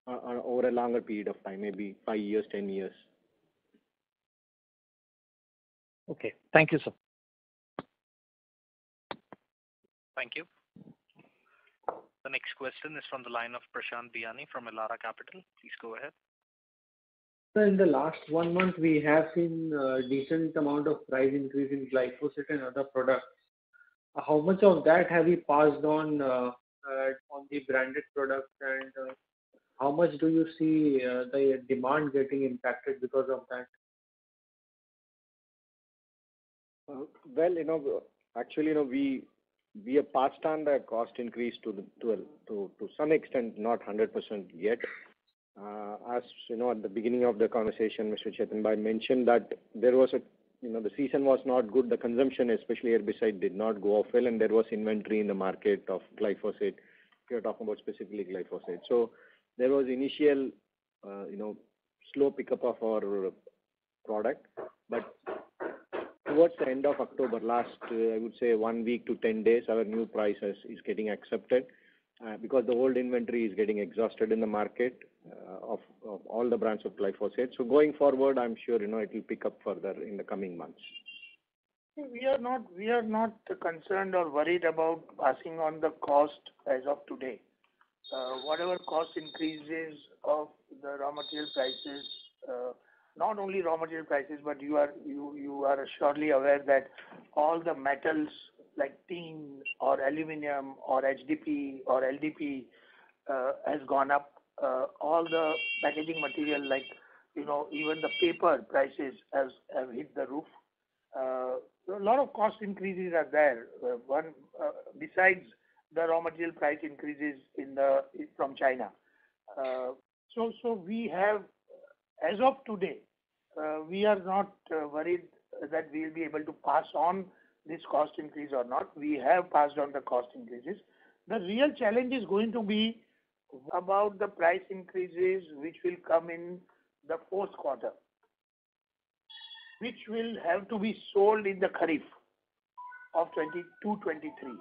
over a longer period of time, maybe 5 years, 10 years. Okay. Thank you, sir. Thank you. The next question is from the line of Prashant Biyani from Elara Capital. Please go ahead. Sir, in the last 1 month, we have seen a decent amount of price increase in glyphosate and other products. How much of that have you passed on the branded products, and how much do you see the demand getting impacted because of that? Well, actually, we have passed on the cost increase to some extent, not 100% yet. As at the beginning of the conversation, Mr. Chetanbhai mentioned that there was the season was not good. The consumption, especially herbicide, did not go off well, and there was inventory in the market of glyphosate. If you're talking about specifically glyphosate, so there was initial, slow pickup of our product, but towards the end of October, last, I would say 1 week to 10 days, our new price is getting accepted because the old inventory is getting exhausted in the market of all the brands of glyphosate. So going forward, I'm sure, it will pick up further in the coming months. We are not concerned or worried about passing on the cost as of today. Whatever cost increases of the raw material prices, not only raw material prices, but you are surely aware that all the metals like tin or aluminum or HDP or LDP has gone up. All the packaging material like, even the paper prices have hit the roof. A lot of cost increases are there. One besides the raw material price increases from China. So we have, as of today, we are not worried that we will be able to pass on this cost increase or not. We have passed on the cost increases. The real challenge is going to be about the price increases which will come in the fourth quarter, which will have to be sold in the Kharif of 22-23.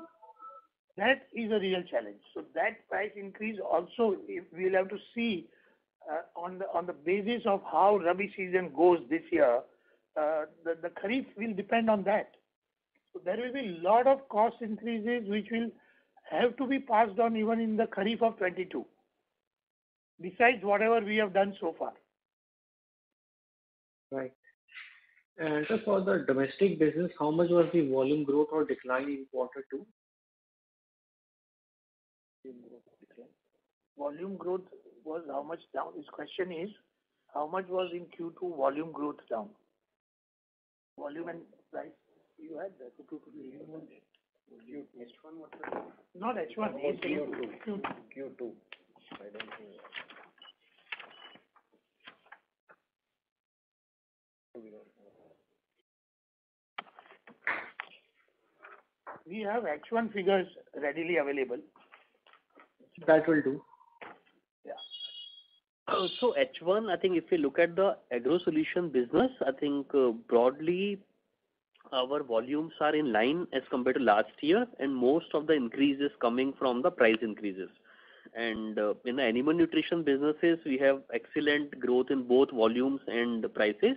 That is a real challenge. So that price increase also, we'll have to see on the basis of how Rabi season goes this year. The Kharif will depend on that. So there will be a lot of cost increases which will have to be passed on even in the Kharif of 22, besides whatever we have done so far. Right. And so for the domestic business, how much was the volume growth or decline in quarter two? Volume growth was how much down? His question is, how much was in Q2 volume growth down? Volume and price, you had that. H1 was the Not H1, Q2. Q2. I don't think. We have H1 figures readily available. That will do. Yeah. So H1, I think if we look at the agro solution business, I think broadly our volumes are in line as compared to last year, and most of the increase is coming from the price increases. And in the animal nutrition businesses, we have excellent growth in both volumes and prices.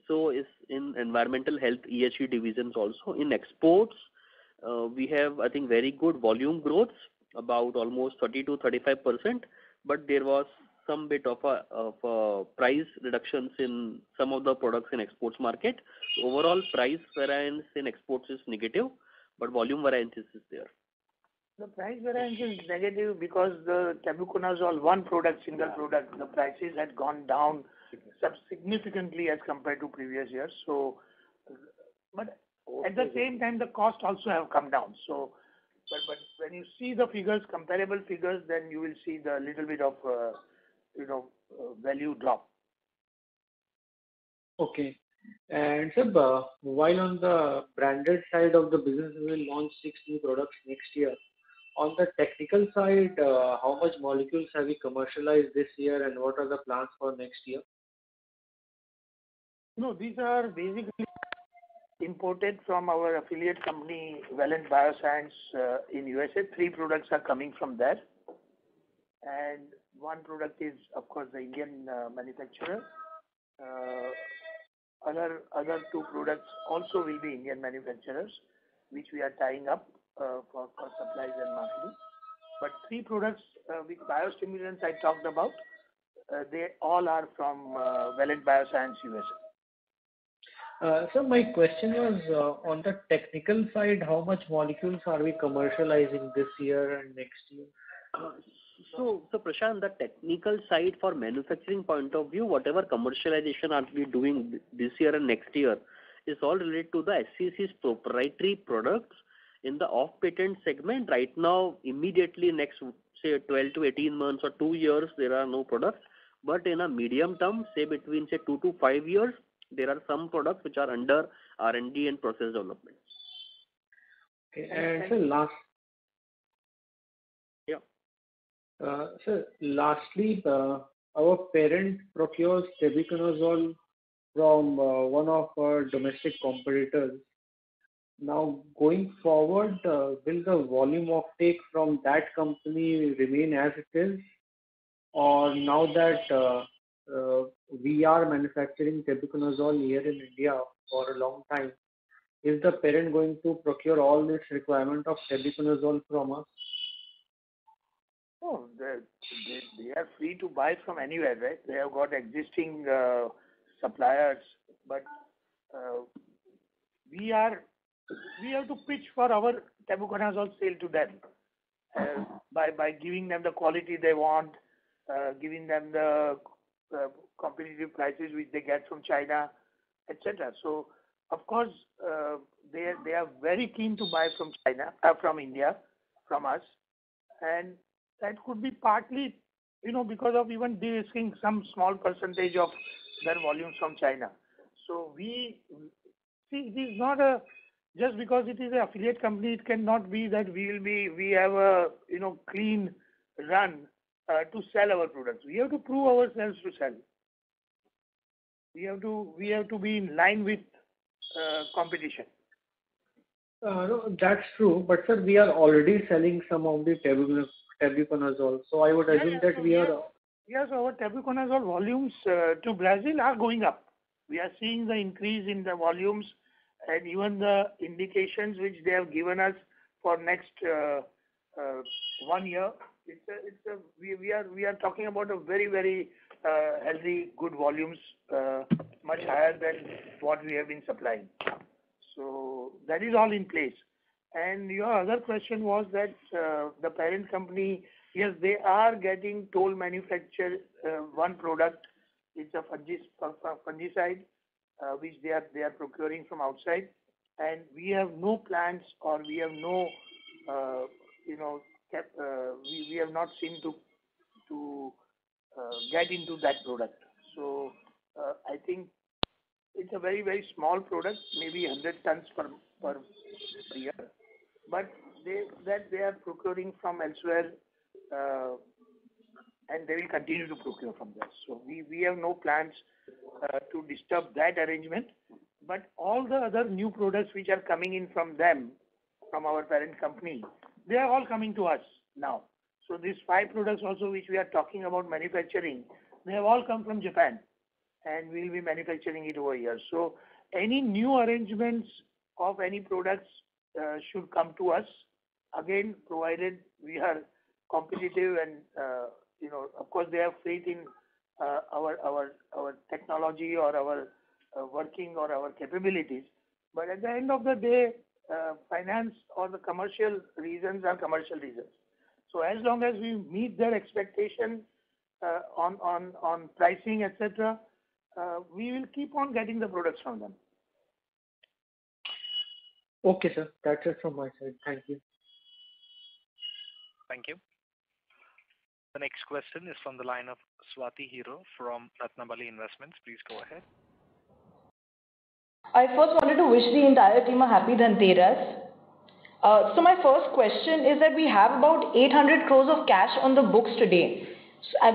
So is in environmental health EHE divisions also. In exports, we have, I think, very good volume growth, about almost 30 to 35%, but there was some bit of a price reductions in some of the products in exports market. Overall price variance in exports is negative, but volume variance is there. The price variance is negative because the tebuconazole, one product, single product, the prices had gone down significantly as compared to previous years. So, but at the same time, the cost also have come down. So, but when you see the figures, comparable figures, then you will see the little bit of value drop. Okay. And sir, while on the branded side of the business, we will launch 6 new products next year. On the technical side, how much molecules have we commercialized this year, and what are the plans for next year? No, these are basically imported from our affiliate company, Valent Bioscience in USA. 3 products are coming from there. And one product is, of course, the Indian manufacturer. Other 2 products also will be Indian manufacturers, which we are tying up for supplies and marketing. But 3 products with biostimulants I talked about, they all are from Valent Bioscience USA. So my question was on the technical side, how much molecules are we commercializing this year and next year? So Prashant, the technical side for manufacturing point of view, whatever commercialization are we doing this year and next year is all related to the SCC's proprietary products in the off-patent segment. Right now, immediately next, say 12 to 18 months or 2 years, there are no products. But in a medium term, say between 2 to 5 years, there are some products which are under R&D and process development. Okay, and so lastly, our parent procures tebuconazole from one of our domestic competitors. Now, going forward, will the volume of take from that company remain as it is? Or now that we are manufacturing tebuconazole here in India for a long time, is the parent going to procure all this requirement of tebuconazole from us? Oh, they are free to buy from anywhere, right? They have got existing suppliers, but we have to pitch for our tebuconazole sale to them by giving them the quality they want, giving them the competitive prices which they get from China, etc. So, of course, they are very keen to buy from China, from India, from us, and that could be partly, because of even de-risking some small percentage of their volumes from China. So we see it is not just because it is an affiliate company, it cannot be that we have a clean run to sell our products. We have to prove ourselves to sell. We have to be in line with competition. No, that's true. But sir, we are already selling some of the tebuconazole. So I would assume that we are. Yes, our tebuconazole volumes to Brazil are going up. We are seeing the increase in the volumes and even the indications which they have given us for next 1 year. We are talking about a very, very healthy, good volumes, much higher than what we have been supplying. So that is all in place. And your other question was that the parent company, yes, they are getting toll manufacture one product. It's a fungicide which they are procuring from outside, and we have no plans or we have no we have not seen to get into that product. So I think it's a very, very small product, maybe 100 tons per year, but they are procuring from elsewhere, and they will continue to procure from there. So we have no plans to disturb that arrangement, but all the other new products which are coming in from them, from our parent company, they are all coming to us now. So these 5 products also which we are talking about manufacturing, they have all come from Japan, and we will be manufacturing it over here. So any new arrangements of any products should come to us, again, provided we are competitive and, of course, they have faith in our technology or our working or our capabilities. But at the end of the day, finance or the commercial reasons are commercial reasons. So as long as we meet their expectation on pricing, etc., we will keep on getting the products from them. Okay, sir. That's it from my side. Thank you. Thank you. The next question is from the line of Swati Hero from Ratnabali Investments. Please go ahead. I first wanted to wish the entire team a happy Dhanteras. So my first question is that we have about 800 crores of cash on the books today,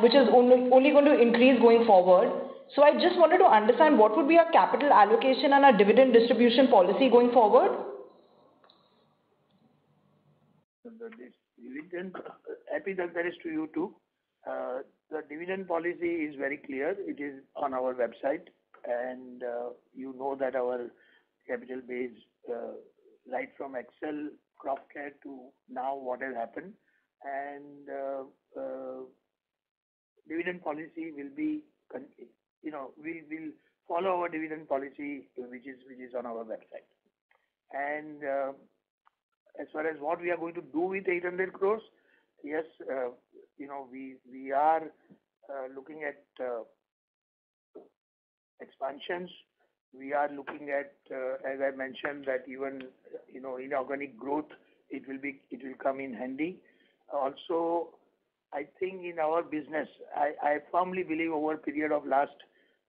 which is only going to increase going forward. So I just wanted to understand what would be our capital allocation and our dividend distribution policy going forward. The dividend, happy Dhanteras to you too. The dividend policy is very clear. It is on our website, and you know that our capital base, right from Excel, crop care to now what has happened, and dividend policy will be, we'll follow our dividend policy which is on our website. And as far as what we are going to do with 800 crores, yes, we are looking at expansions. We are looking at, as I mentioned, that even inorganic growth, it will come in handy. Also, I think in our business, I firmly believe over a period of last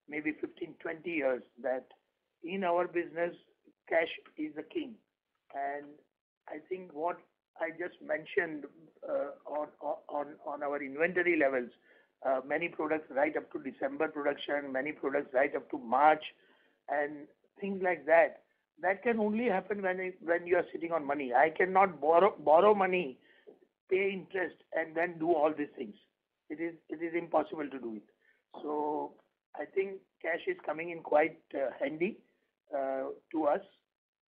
maybe 15-20 years that in our business, cash is the king. And I think what I just mentioned on our inventory levels, many products right up to December production, many products right up to March, and things like that. That can only happen when you are sitting on money. I cannot borrow money, pay interest, and then do all these things. It is impossible to do it. So I think cash is coming in quite handy to us,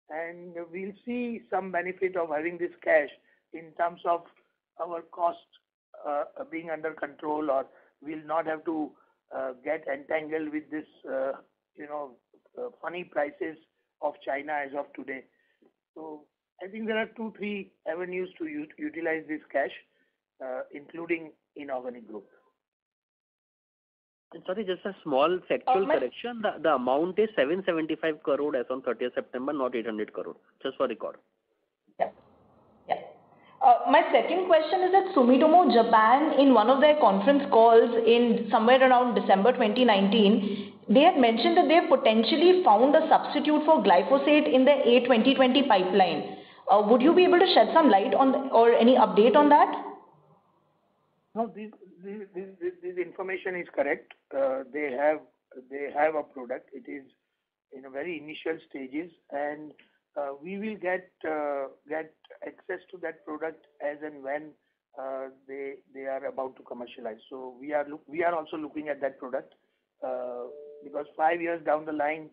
and we'll see some benefit of having this cash in terms of our cost being under control, or we'll not have to get entangled with this, funny prices of China as of today. So I think there are 2-3 avenues to utilize this cash, including inorganic growth. Sorry, just a small factual correction. The amount is 775 crore as on 30th September, not 800 crore. Just for record. Yeah. Yeah. My second question is that Sumitomo Japan, in one of their conference calls in somewhere around December 2019, they had mentioned that they have potentially found a substitute for glyphosate in the A2020 pipeline. Would you be able to shed some light on or any update on that? No, this information is correct. They have a product. It is in a very initial stages, and we will get access to that product as and when they are about to commercialize. So we are also looking at that product because 5 years down the line,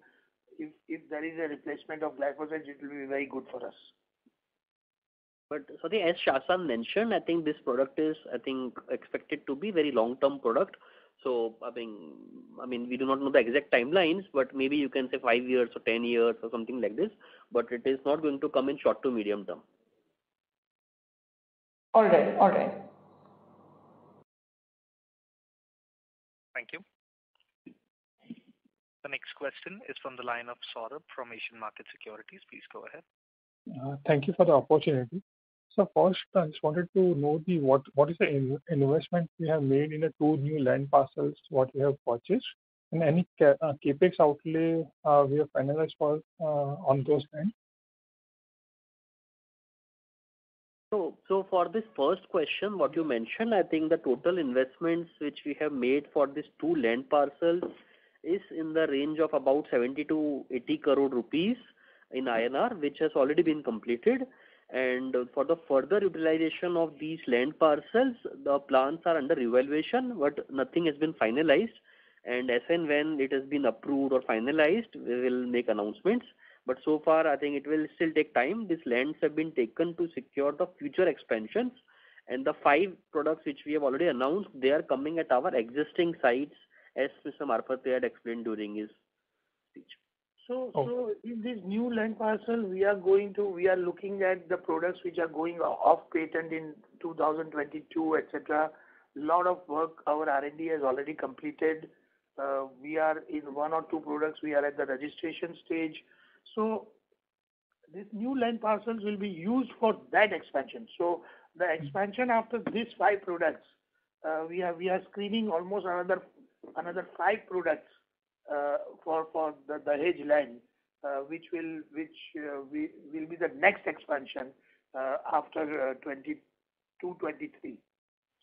if there is a replacement of glyphosate, it will be very good for us. But Sorry, as Shashank mentioned, I think this product is, expected to be very long-term product. So, I mean, we do not know the exact timelines, but maybe you can say 5 years or 10 years or something like this. But it is not going to come in short to medium term. All right. All right. Thank you. The next question is from the line of Saurabh from Asian Market Securities. Please go ahead. Thank you for the opportunity. So first, I just wanted to know what is the investment we have made in the 2 new land parcels, what we have purchased, and any capex outlay we have finalized for on those lands? So for this first question, what you mentioned, I think the total investments which we have made for these 2 land parcels is in the range of about 70 to 80 crore rupees in INR, which has already been completed. And for the further utilization of these land parcels, the plans are under evaluation, but nothing has been finalized. And as and when it has been approved or finalized, we will make announcements. But so far, I think it will still take time. These lands have been taken to secure the future expansions. And the 5 products which we have already announced, they are coming at our existing sites, as Mr. Marfatia had explained during his speech. So in this new land parcel, we are looking at the products which are going off patent in 2022, etc. Lot of work our R&D has already completed. We are in 1 or 2 products. We are at the registration stage. So these new land parcels will be used for that expansion. So the expansion after these 5 products, we are screening almost another 5 products for the Dahej land, which will be the next expansion after 22-23.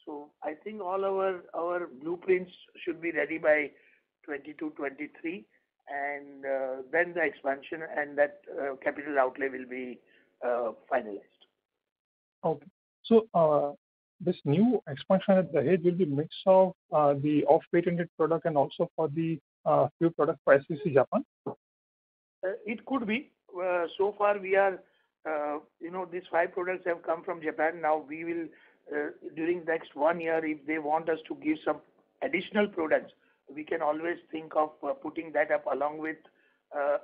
So I think all our blueprints should be ready by 22-23, and then the expansion and that capital outlay will be finalized. Okay. So this new expansion at Dahej will be mix of the off-patented product and also for the few products for SCC Japan? It could be. So far we are, these 5 products have come from Japan. Now we will, during next 1 year, if they want us to give some additional products, we can always think of putting that up along with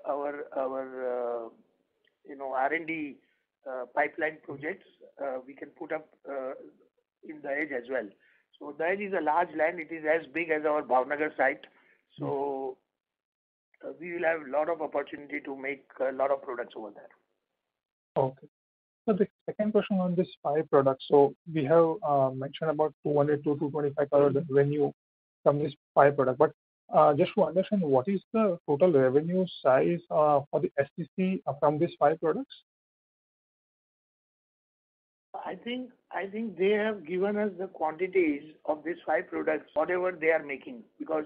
our R&D pipeline projects. We can put up in Dahej as well. So Dahej is a large land. It is as big as our Bhavnagar site. So we will have a lot of opportunity to make a lot of products over there. Okay. So the second question on this 5 products. So we have mentioned about 200 to 225 crore revenue from this 5 products. But just to understand, what is the total revenue size for the SCC from these 5 products? I think they have given us the quantities of these 5 products, whatever they are making, because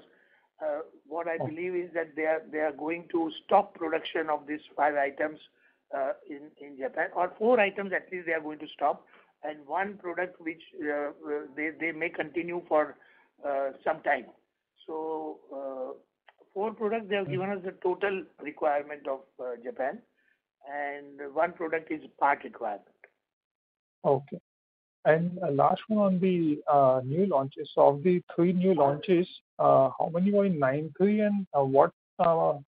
what I believe is that they are going to stop production of these 5 items in Japan, or 4 items at least they are going to stop, and 1 product which they may continue for some time. So 4 products they have given us the total requirement of Japan, and one product is part requirement. Okay. And last one on the new launches. So of the 3 new launches, how many were in 9(3) and what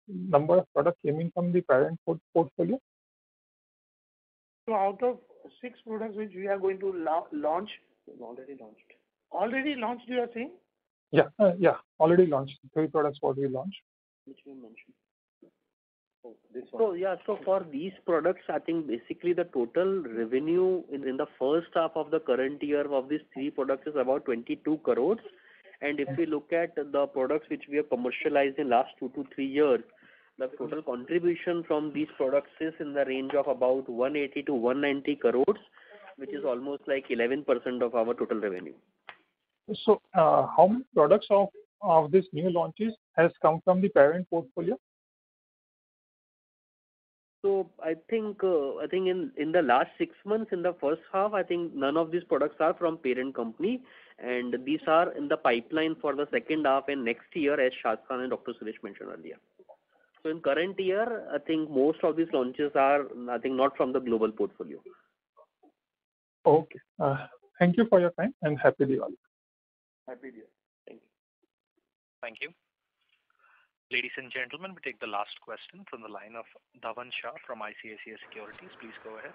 number of products came in from the parent portfolio? So out of 6 products which we are going to launch, Already launched. already launched, you are saying? Yeah, already launched. 3 products what we launched. Which we mentioned. Oh, this one. So yeah, so for these products, I think basically the total revenue in the first half of the current year of these 3 products is about 22 crores. And if we look at the products which we have commercialized in last 2 to 3 years, the total contribution from these products is in the range of about 180 to 190 crores, which is almost like 11% of our total revenue. So how many products of these new launches has come from the parent portfolio? So I think in the last 6 months, in the first half, I think none of these products are from parent company, and these are in the pipeline for the second half and next year, as Shashan and Dr. Suresh mentioned earlier. So in current year, I think most of these launches are, I think, not from the global portfolio. Okay. Thank you for your time and happy Diwali. Happy Diwali. Thank you. Thank you. Ladies and gentlemen, we take the last question from the line of Dhavan Shah from ICICI Securities. Please go ahead.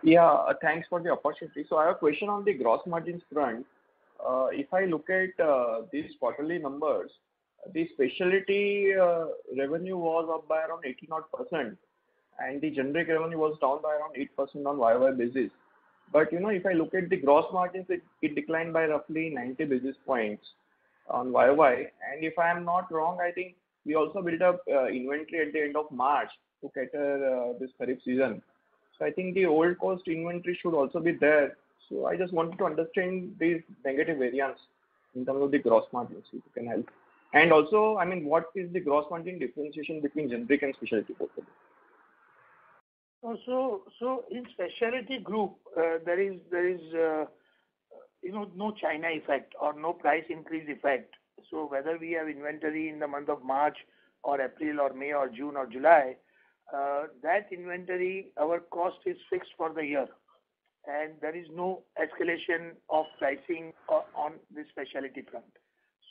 Yeah, thanks for the opportunity. So I have a question on the gross margins front. If I look at these quarterly numbers, the specialty revenue was up by around 80% and the generic revenue was down by around 8% on YY basis. But if I look at the gross margins, it declined by roughly 90 basis points on YY. And if I am not wrong, I think we also built up inventory at the end of March to cater this Kharif season. So I think the old cost inventory should also be there. So I just wanted to understand these negative variance in terms of the gross margins, if you can help. And also, I mean, what is the gross margin differentiation between generic and specialty portfolio? So in specialty group, there is no China effect or no price increase effect. So whether we have inventory in the month of March or April or May or June or July, that inventory, our cost is fixed for the year, and there is no escalation of pricing on the specialty front.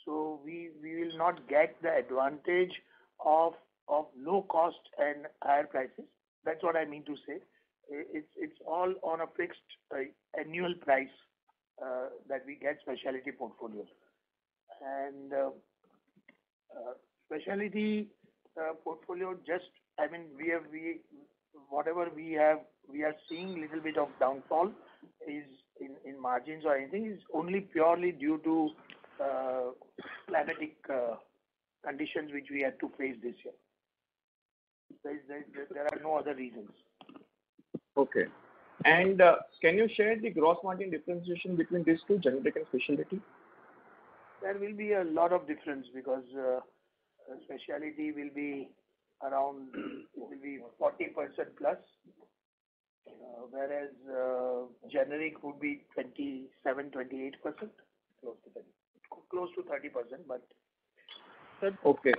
So we will not get the advantage of low cost and higher prices. That's what I mean to say. It's all on a fixed annual price that we get specialty portfolio. And specialty portfolio, whatever we are seeing little bit of downfall is in margins or anything is only purely due to climatic conditions which we had to face this year. There are no other reasons. Okay. And can you share the gross margin differentiation between these two, generic and specialty? There will be a lot of difference because specialty will be around 40% plus, whereas generic would be 27-28%, close to 30%, but okay.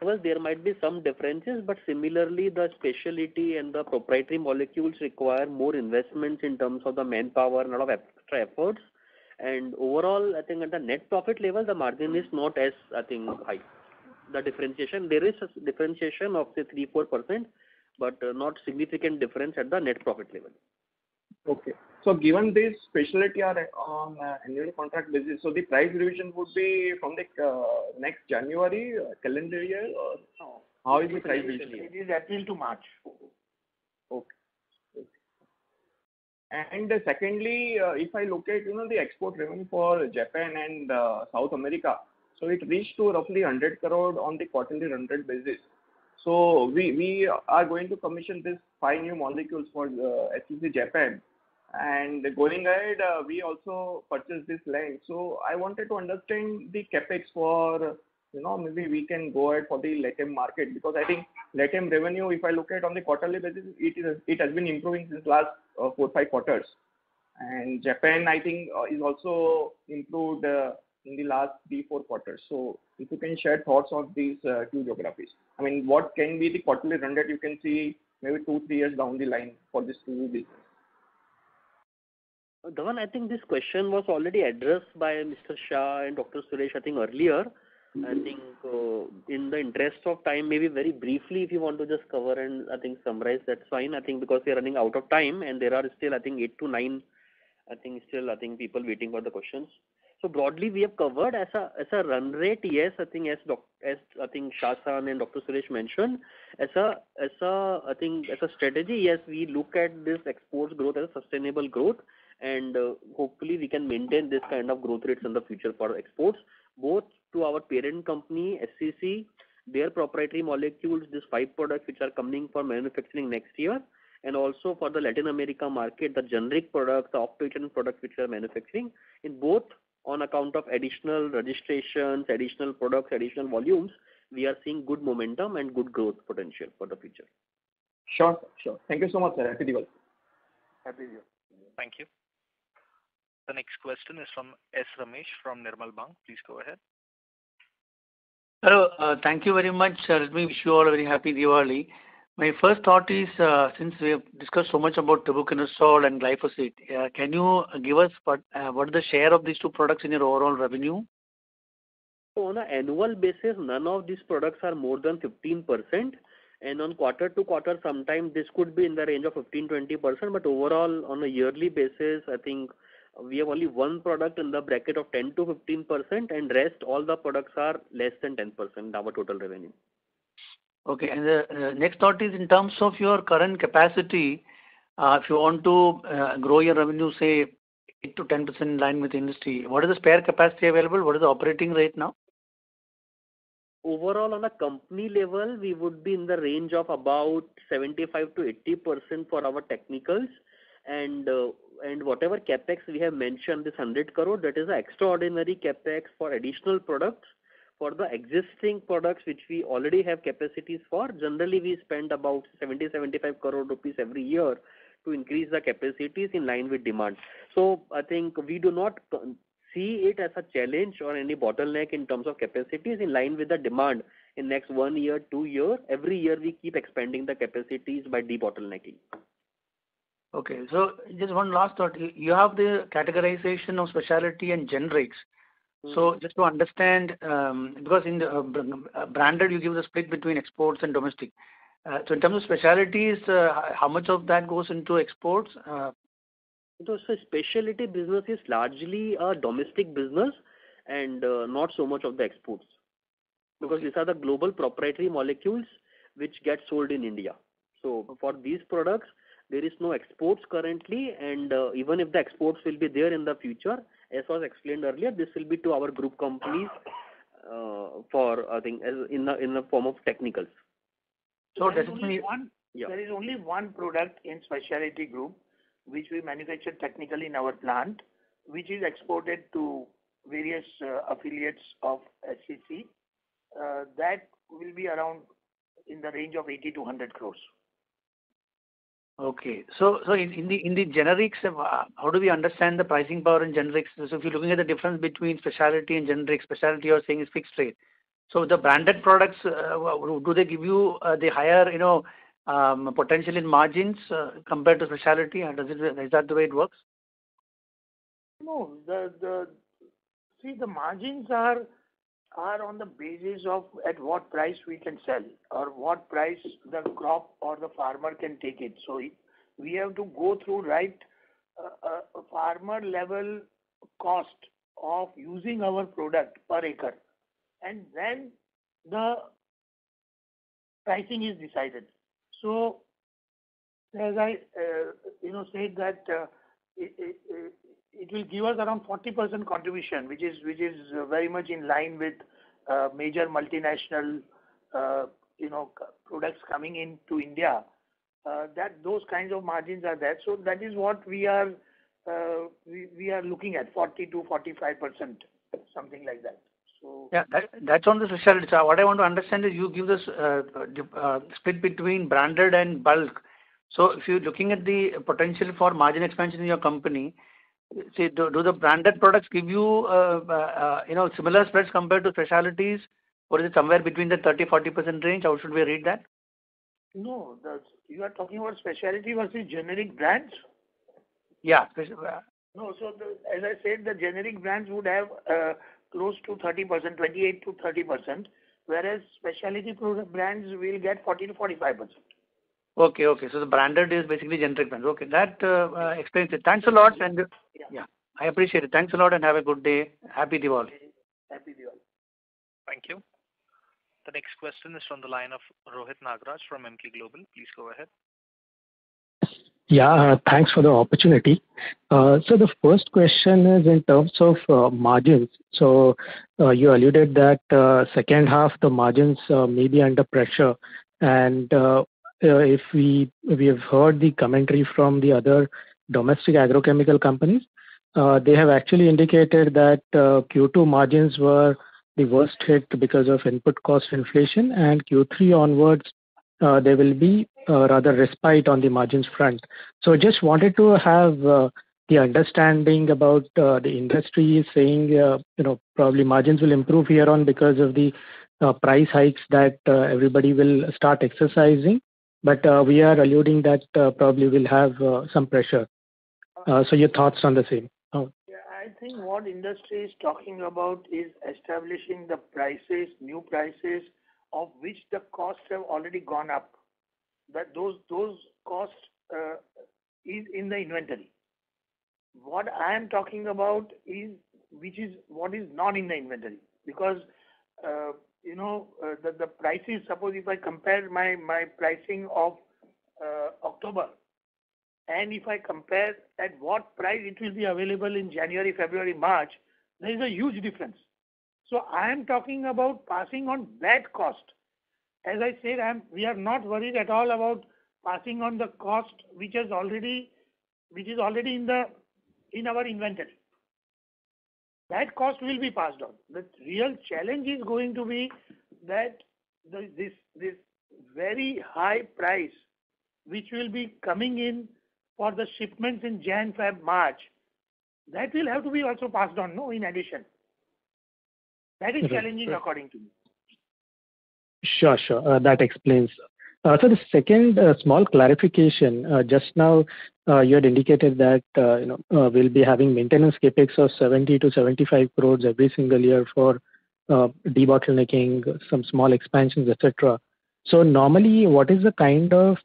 Well, there might be some differences, but similarly, the specialty and the proprietary molecules require more investments in terms of the manpower and a lot of extra efforts. And overall, I think at the net profit level, the margin is not as, I think, high. The differentiation, there is a differentiation of say 3-4%, but not significant difference at the net profit level. Okay. So given this specialty are on annual contract basis, so the price revision would be from the next January calendar year, or no, how is the price revision? It is April to March. Okay. And secondly, if I look at the export revenue for Japan and South America, so it reached to roughly 100 crore on the quarterly run rate basis. So we are going to commission these 5 new molecules for HCC Japan. And going ahead, we also purchased this land. So I wanted to understand the capex for, maybe we can go ahead for the LATAM market, because I think LATAM revenue, if I look at on the quarterly basis, it has been improving since last 4-5 quarters. And Japan, I think, is also improved in the last 3-4 quarters. So if you can share thoughts on these 2 geographies. I mean, what can be the quarterly run rate you can see, maybe 2-3 years down the line for this two business? Dhawan, I think this question was already addressed by Mr. Shah and Dr. Suresh, I think earlier. I think in the interest of time, maybe very briefly, if you want to just cover and I think summarize, that's fine. I think because we are running out of time and there are still, I think 8 to 9, I think people waiting for the questions. So broadly, we have covered as a run rate. Yes, I think as I think Shah San and Dr. Suresh mentioned, as a strategy, yes, we look at this exports growth as a sustainable growth, and hopefully we can maintain this kind of growth rates in the future for exports, both to our parent company SCC, their proprietary molecules, these 5 products which are coming for manufacturing next year, and also for the Latin America market, the generic products, the off-patent products which we are manufacturing, in both on account of additional registrations, additional products, additional volumes, we are seeing good momentum and good growth potential for the future. Sure. Thank you so much, sir. Happy Diwali. Happy New Year. Thank you. The next question is from S. Ramesh from Nirmal Bang. Please go ahead. Hello. Thank you very much. Let me wish you all a very happy Diwali. My first thought is, since we have discussed so much about tebuconazole and glyphosate, can you give us what is the share of these two products in your overall revenue? So on an annual basis, none of these products are more than 15%. And on quarter to quarter, sometimes this could be in the range of 15-20%. But overall, on a yearly basis, I think we have only one product in the bracket of 10 to 15%, and rest all the products are less than 10% our total revenue. Okay. And the next thought is in terms of your current capacity, if you want to grow your revenue, say 8 to 10% in line with the industry, what is the spare capacity available? What is the operating rate now? Overall, on a company level, we would be in the range of about 75 to 80% for our technicals, and whatever capex we have mentioned, this 100 crore, that is an extraordinary capex for additional products. For the existing products which we already have capacities for, generally we spend about 70-75 crore rupees every year to increase the capacities in line with demand. So I think we do not see it as a challenge or any bottleneck in terms of capacities in line with the demand in next 1 year, 2 years. Every year we keep expanding the capacities by debottlenecking. Okay. So just one last thought. You have the categorization of specialty and generics. So just to understand, because in the branded you give the split between exports and domestic. So in terms of specialties, how much of that goes into exports? So specialty business is largely a domestic business and not so much of the exports. Because these are the global proprietary molecules which get sold in India. So for these products, there is no exports currently, and even if the exports will be there in the future, as was explained earlier, this will be to our group companies for, I think, as in the form of technicals. So there is only one product in specialty group which we manufacture technically in our plant, which is exported to various affiliates of SCC. That will be around in the range of 80 to 100 crores. Okay. So in the generics, how do we understand the pricing power in generics? So if you're looking at the difference between specialty and generic, specialty you're saying is fixed rate. So the branded products, do they give you the higher, potential in margins compared to specialty? Is that the way it works? No, the margins are on the basis of at what price we can sell or what price the crop or the farmer can take it. So we have to go through farmer level cost of using our product per acre, and then the pricing is decided. So as I said that it will give us around 40% contribution, which is very much in line with major multinational products coming into India. That those kinds of margins are there. So that is what we are looking at, 40 to 45%, something like that. So yeah, that's on the specialty. So what I want to understand is you give this split between branded and bulk. So if you're looking at the potential for margin expansion in your company, see, do the branded products give you similar spreads compared to specialties, or is it somewhere between the 30-40% range? How should we read that? No, you are talking about specialty versus generic brands? Yeah. No, as I said, the generic brands would have close to 30%, 28 to 30%, whereas specialty product brands will get 40 to 45%. Okay. So the branded is basically generic brands. Okay. That explains it. Thanks a lot. And yeah, I appreciate it. Thanks a lot and have a good day. Happy Diwali. Happy Diwali. Thank you. The next question is from the line of Rohit Nagraj from Emkay Global. Please go ahead. Yeah, thanks for the opportunity. So the first question is in terms of margins. So you alluded that second half the margins may be under pressure, and if we have heard the commentary from the other domestic agrochemical companies, they have actually indicated that Q2 margins were the worst hit because of input cost inflation, and Q3 onwards there will be rather respite on the margins front. So just wanted to have the understanding about the industry saying, probably margins will improve here on because of the price hikes that everybody will start exercising. But we are alluding that probably will have some pressure. So your thoughts on the same? Yeah, I think what industry is talking about is establishing the prices, new prices, of which the costs have already gone up. That those costs is in the inventory. What I am talking about is what is not in the inventory, because the prices. Suppose if I compare my pricing of October, and if I compare at what price it will be available in January, February, March, there is a huge difference. So I am talking about passing on that cost. As I said, we are not worried at all about passing on the cost which is already in our inventory. That cost will be passed on. The real challenge is going to be that this very high price which will be coming in for the shipments in Jan, Feb, March, that will have to be also passed on, no, in addition. That is challenging according to me. Sure. That explains. So the second small clarification, just now you had indicated that we'll be having maintenance capex of 70 to 75 crores every single year for debottlenecking, some small expansions, etc. So normally, what is the kind of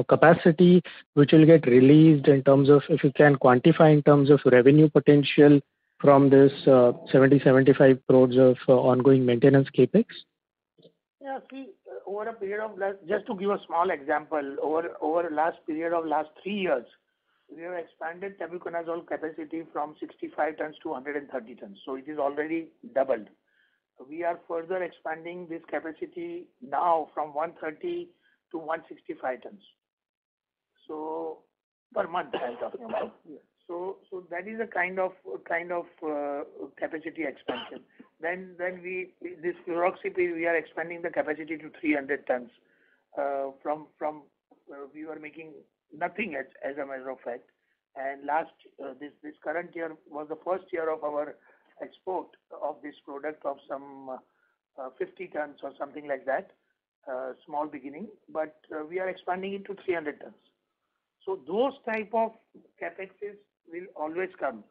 capacity which will get released in terms of, if you can quantify in terms of revenue potential from this 70-75 crores of ongoing maintenance capex? Yeah, see, over a period of just to give a small example, over last 3 years, we have expanded tebuconazole capacity from 65 tons to 130 tons. So it is already doubled. We are further expanding this capacity now from 130 to 165 tons. So per month I'm talking about. So that is a kind of capacity expansion. Then this fluroxypyr, we are expanding the capacity to 300 tons. From we were making nothing as a matter of fact. And this current year was the first year of our export of this product of some 50 tons or something like that, small beginning. But we are expanding it to 300 tons. So those type of capexes will always come.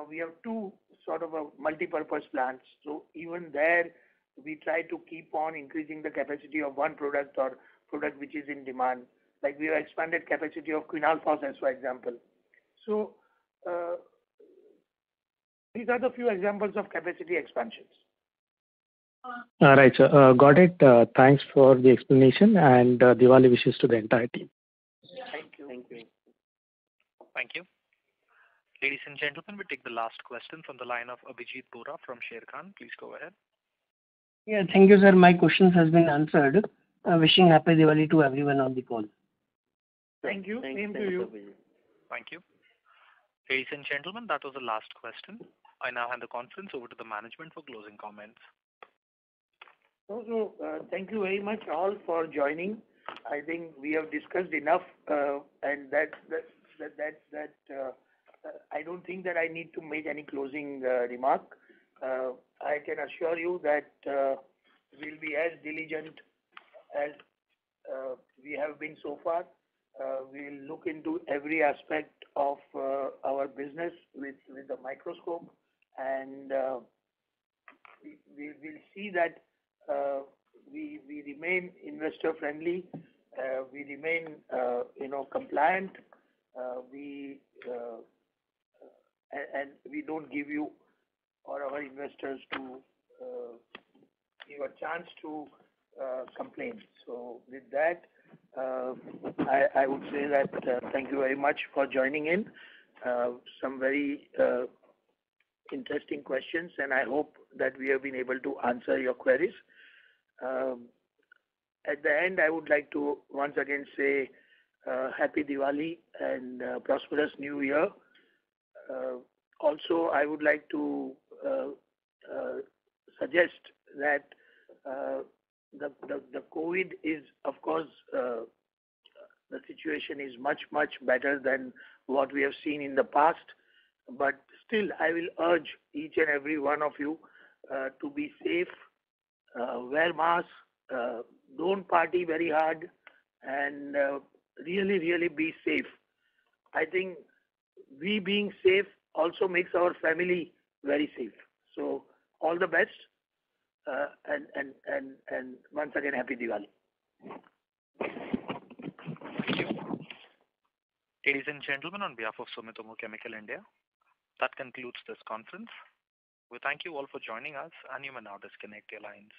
We have two sort of a multi-purpose plants. So even there, we try to keep on increasing the capacity of one product or product which is in demand. Like we have expanded capacity of quinal phosphate, for example. So these are the few examples of capacity expansions. All right, sir. Got it. Thanks for the explanation, and Diwali wishes to the entire team. Thank you. Thank you. Ladies and gentlemen, we take the last question from the line of Abhijit Bora from Sharekhan. Please go ahead. Yeah, thank you, sir. My questions has been answered. Wishing happy Diwali to everyone on the call. Thank you. Same to you. Thank you. Ladies and gentlemen, that was the last question. I now hand the conference over to the management for closing comments. So, thank you very much all for joining. I think we have discussed enough, and that I don't think that I need to make any closing remark. I can assure you that we'll be as diligent as we have been so far. We'll look into every aspect of our business with the microscope, and we will see that we remain investor friendly, we remain compliant, and we don't give you or our investors to give a chance to complain. So with that, I would say that thank you very much for joining in. Some very interesting questions, and I hope that we have been able to answer your queries. At the end, I would like to once again say Happy Diwali and prosperous New Year. Also, I would like to suggest that the COVID is, of course, the situation is much better than what we have seen in the past. But still, I will urge each and every one of you to be safe, wear masks, don't party very hard, and really be safe. I think we being safe also makes our family very safe. So all the best, and once again, Happy Diwali. Thank you. Ladies and gentlemen, on behalf of Sumitomo Chemical India, that concludes this conference. We thank you all for joining us, and you may now disconnect your lines.